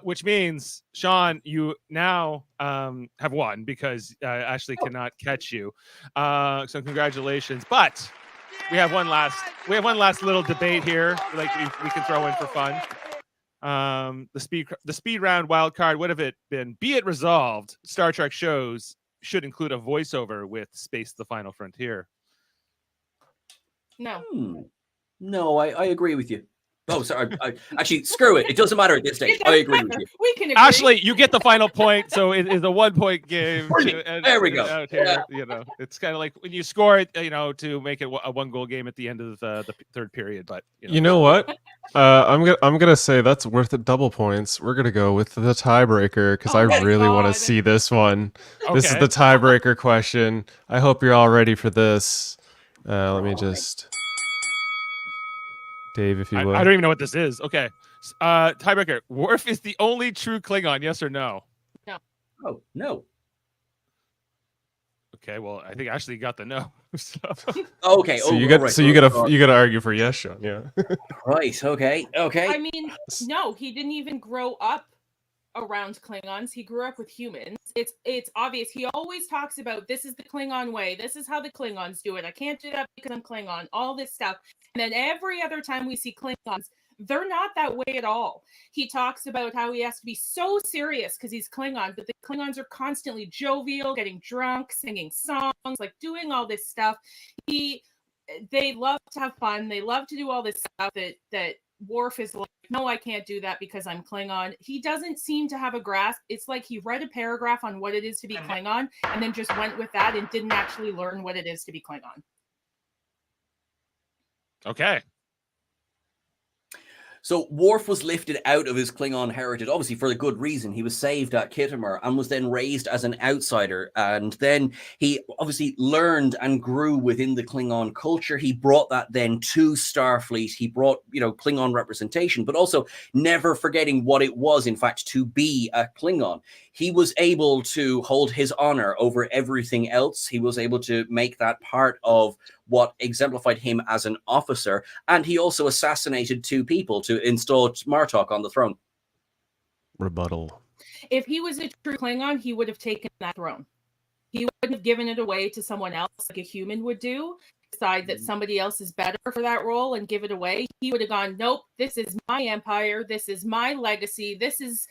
Which means, Sean, you now have won because Ashley cannot catch you. So congratulations. But we have one last little debate here, like we can throw in for fun. The speed round wild card. What have it been? Be it resolved. Star Trek shows should include a voiceover with "Space: The Final Frontier." No. No, I agree with you. Oh, sorry. Actually, screw it. It doesn't matter at this stage. I agree with you. We can agree. Ashley, you get the final point, so it is a 1-point game. There we go. Out here, you know, it's kind of like when you score it, you know, to make it a 1-goal game at the end of the third period. But you know what? I'm gonna say that's worth it double points. We're gonna go with the tiebreaker because I really want to see this one. This is the tiebreaker question. I hope you're all ready for this. Let me just. Dave, if you will. I don't even know what this is. Okay. Tiebreaker. Worf is the only true Klingon, yes or no? No. Oh, no. Okay, well, I think Ashley got the no. So. Okay. So you gotta argue for yes, Sean. Yeah. Right. Okay. I mean, no, he didn't even grow up around Klingons. He grew up with humans. It's obvious. He always talks about this is the Klingon way. This is how the Klingons do it. I can't do that because I'm Klingon. All this stuff. And then every other time we see Klingons, they're not that way at all. He talks about how he has to be so serious because he's Klingon, but the Klingons are constantly jovial, getting drunk, singing songs, like doing all this stuff. They love to have fun. They love to do all this stuff that Worf is like, no, I can't do that because I'm Klingon. He doesn't seem to have a grasp. It's like he read a paragraph on what it is to be Klingon and then just went with that and didn't actually learn what it is to be Klingon. Okay. So Worf was lifted out of his Klingon heritage, obviously for a good reason. He was saved at Khitomer and was then raised as an outsider. And then he obviously learned and grew within the Klingon culture. He brought that then to Starfleet. He brought, Klingon representation, but also never forgetting what it was, in fact, to be a Klingon. He was able to hold his honor over everything else. He was able to make that part of what exemplified him as an officer. And he also assassinated 2 people to install Martok on the throne. Rebuttal. If he was a true Klingon, he would have taken that throne. He wouldn't have given it away to someone else like a human would do, decide that somebody else is better for that role and give it away. He would have gone, nope, this is my empire. This is my legacy. This is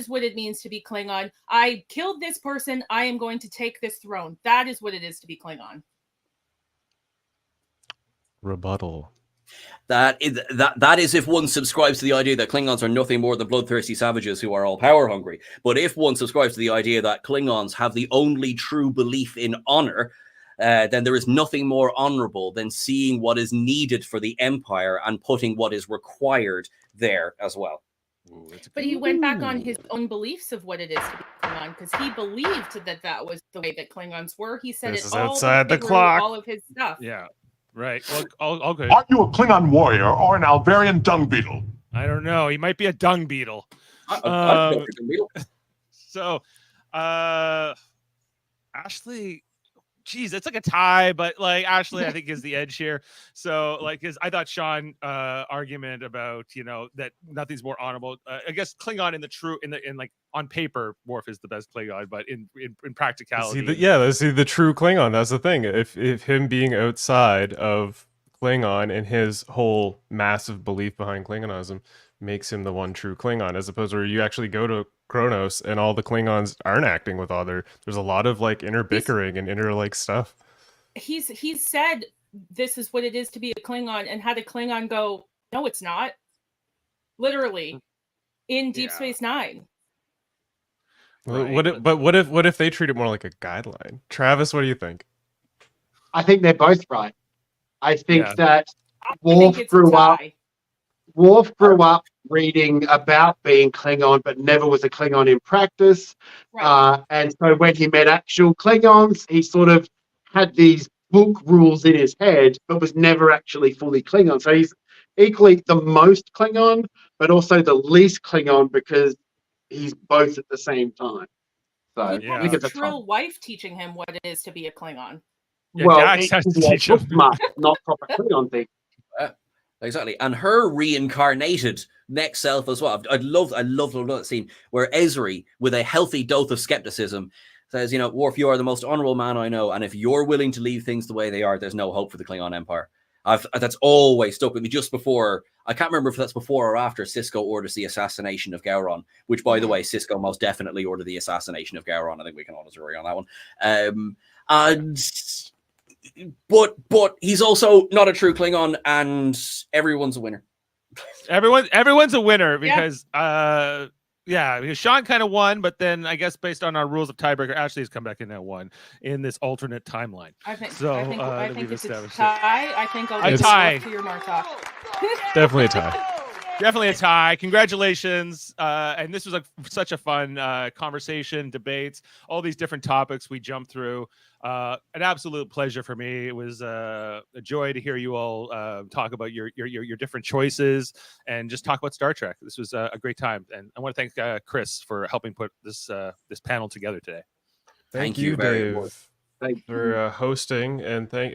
what it means to be Klingon. I killed this person. I am going to take this throne. That is what it is to be Klingon. Rebuttal. That is if one subscribes to the idea that Klingons are nothing more than bloodthirsty savages who are all power hungry. But if one subscribes to the idea that Klingons have the only true belief in honor, then there is nothing more honorable than seeing what is needed for the Empire and putting what is required there as well. But he went back on his own beliefs of what it is to be Klingon because he believed that was the way that Klingons were. He said this it is all outside the clock. All of his stuff. Yeah. Right. Well, all good. Are you a Klingon warrior or an Alvarian dung beetle? I don't know. He might be a dung beetle. So, Ashley, geez, it's like a tie, but like Ashley, I think is the edge here. So, like, I thought Sean argument about that nothing's more honorable. I guess Klingon in like on paper, Worf is the best Klingon, but in practicality, see the true Klingon. That's the thing. If him being outside of Klingon and his whole massive belief behind Klingonism makes him the one true Klingon, as opposed to where you actually go to Kronos and all the Klingons aren't acting with other. There's a lot of like inner bickering and inner like stuff. He's said this is what it is to be a Klingon, and had a Klingon go, no, it's not. Literally, in Deep Space Nine. Right. What if they treat it more like a guideline? Travis, what do you think? I think they're both right. I think that Worf grew up reading about being Klingon, but never was a Klingon in practice. Right. And so when he met actual Klingons, he sort of had these book rules in his head, but was never actually fully Klingon. So he's equally the most Klingon, but also the least Klingon because he's both at the same time. So I think it's a Trill wife teaching him what it is to be a Klingon. Yeah, well, Dax has to teach him. Not proper Klingon thing. Exactly, and her reincarnated next self as well. I love that scene where Ezri, with a healthy dose of skepticism, says, Worf, you are the most honorable man I know, and if you're willing to leave things the way they are, there's no hope for the Klingon Empire. That's always stuck with me. Just before, I can't remember if that's before or after Sisko orders the assassination of Gowron, which, by the way, Sisko most definitely ordered the assassination of Gowron. I think we can all agree on that one. And but he's also not a true Klingon, and everyone's a winner. Everyone's a winner because because Sean kind of won, but then I guess based on our rules of tiebreaker, Ashley has come back in that one in this alternate timeline. I think so. I think it's a tie. I think I'll tie to your Martok. Definitely a tie. Definitely a tie. Congratulations. And this was such a fun conversation, debates, all these different topics we jumped through. An absolute pleasure for me. It was a joy to hear you all talk about your different choices and just talk about Star Trek. This was a great time. And I want to thank Chris for helping put this panel together today. Thank you, Dave. Thanks for hosting, and thank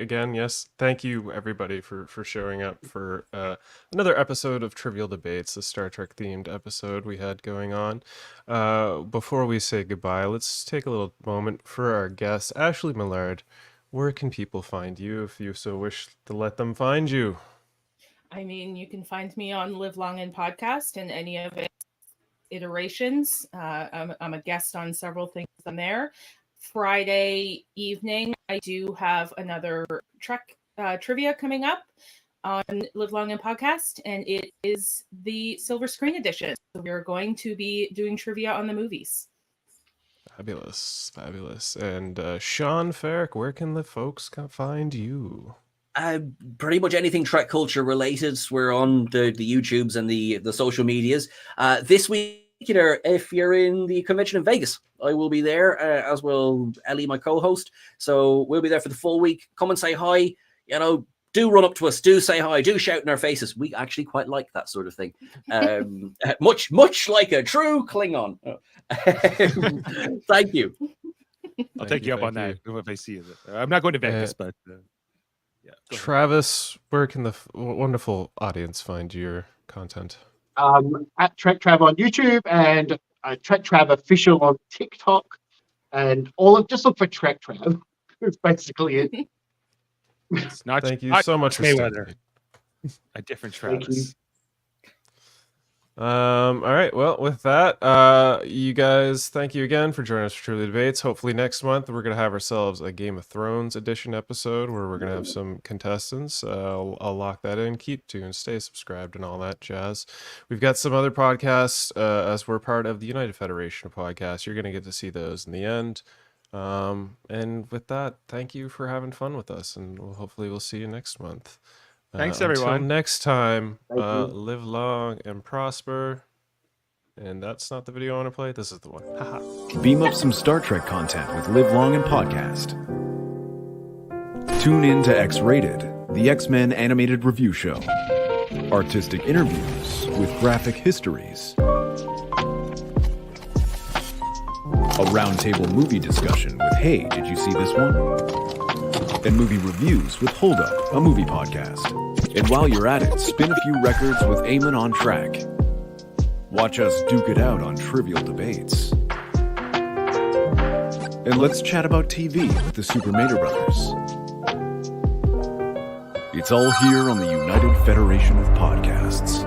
you everybody for showing up for another episode of Trivial Debates, a Star Trek themed episode we had going on. Before we say goodbye, let's take a little moment for our guest, Ashley Millard. Where can people find you if you so wish to let them find you? I mean, you can find me on Live Long and Podcast and any of its iterations. I'm a guest on several things on there. Friday evening, I do have another Trek trivia coming up on Live Long and Podcast, and it is the Silver Screen Edition. So we're going to be doing trivia on the movies. Fabulous. And Sean Farrick, where can the folks find you? Pretty much anything Trek culture related. We're on the YouTubes and the social medias. This week, if you're in the convention in Vegas, I will be there, as will Ellie, my co-host. So we'll be there for the full week. Come and say hi. Do run up to us. Do say hi. Do shout in our faces. We actually quite like that sort of thing. Much like a true Klingon. Thank you. I'll take you up on that if I see you. I'm not going to Vegas, but Travis, where can the wonderful audience find your content? At Trek Trav on YouTube and Trek Trav official on TikTok, and just look for Trek Trav. That's basically it. It's not. Thank you so much for Mayweather. A different Travis. All right. Well, with that, you guys, thank you again for joining us for Truly Debates. Hopefully next month we're going to have ourselves a Game of Thrones edition episode where we're going to have some contestants. I'll lock that in. Keep tuned, stay subscribed, and all that jazz. We've got some other podcasts as we're part of the United Federation of Podcasts. You're going to get to see those in the end. And with that, thank you for having fun with us, and hopefully we'll see you next month. Thanks, everyone. Until next time, live long and prosper. And that's not the video I want to play. This is the one. Haha. Beam up some Star Trek content with Live Long and Podcast. Tune in to X-Rated, the X-Men animated review show. Artistic interviews with graphic histories. A roundtable movie discussion with Hey, did you see this one? And movie reviews with Hold Up, a movie podcast. And while you're at it, spin a few records with Eamon on Track. Watch us duke it out on Trivial Debates. And let's chat about TV with the Super Mater Brothers. It's all here on the United Federation of Podcasts.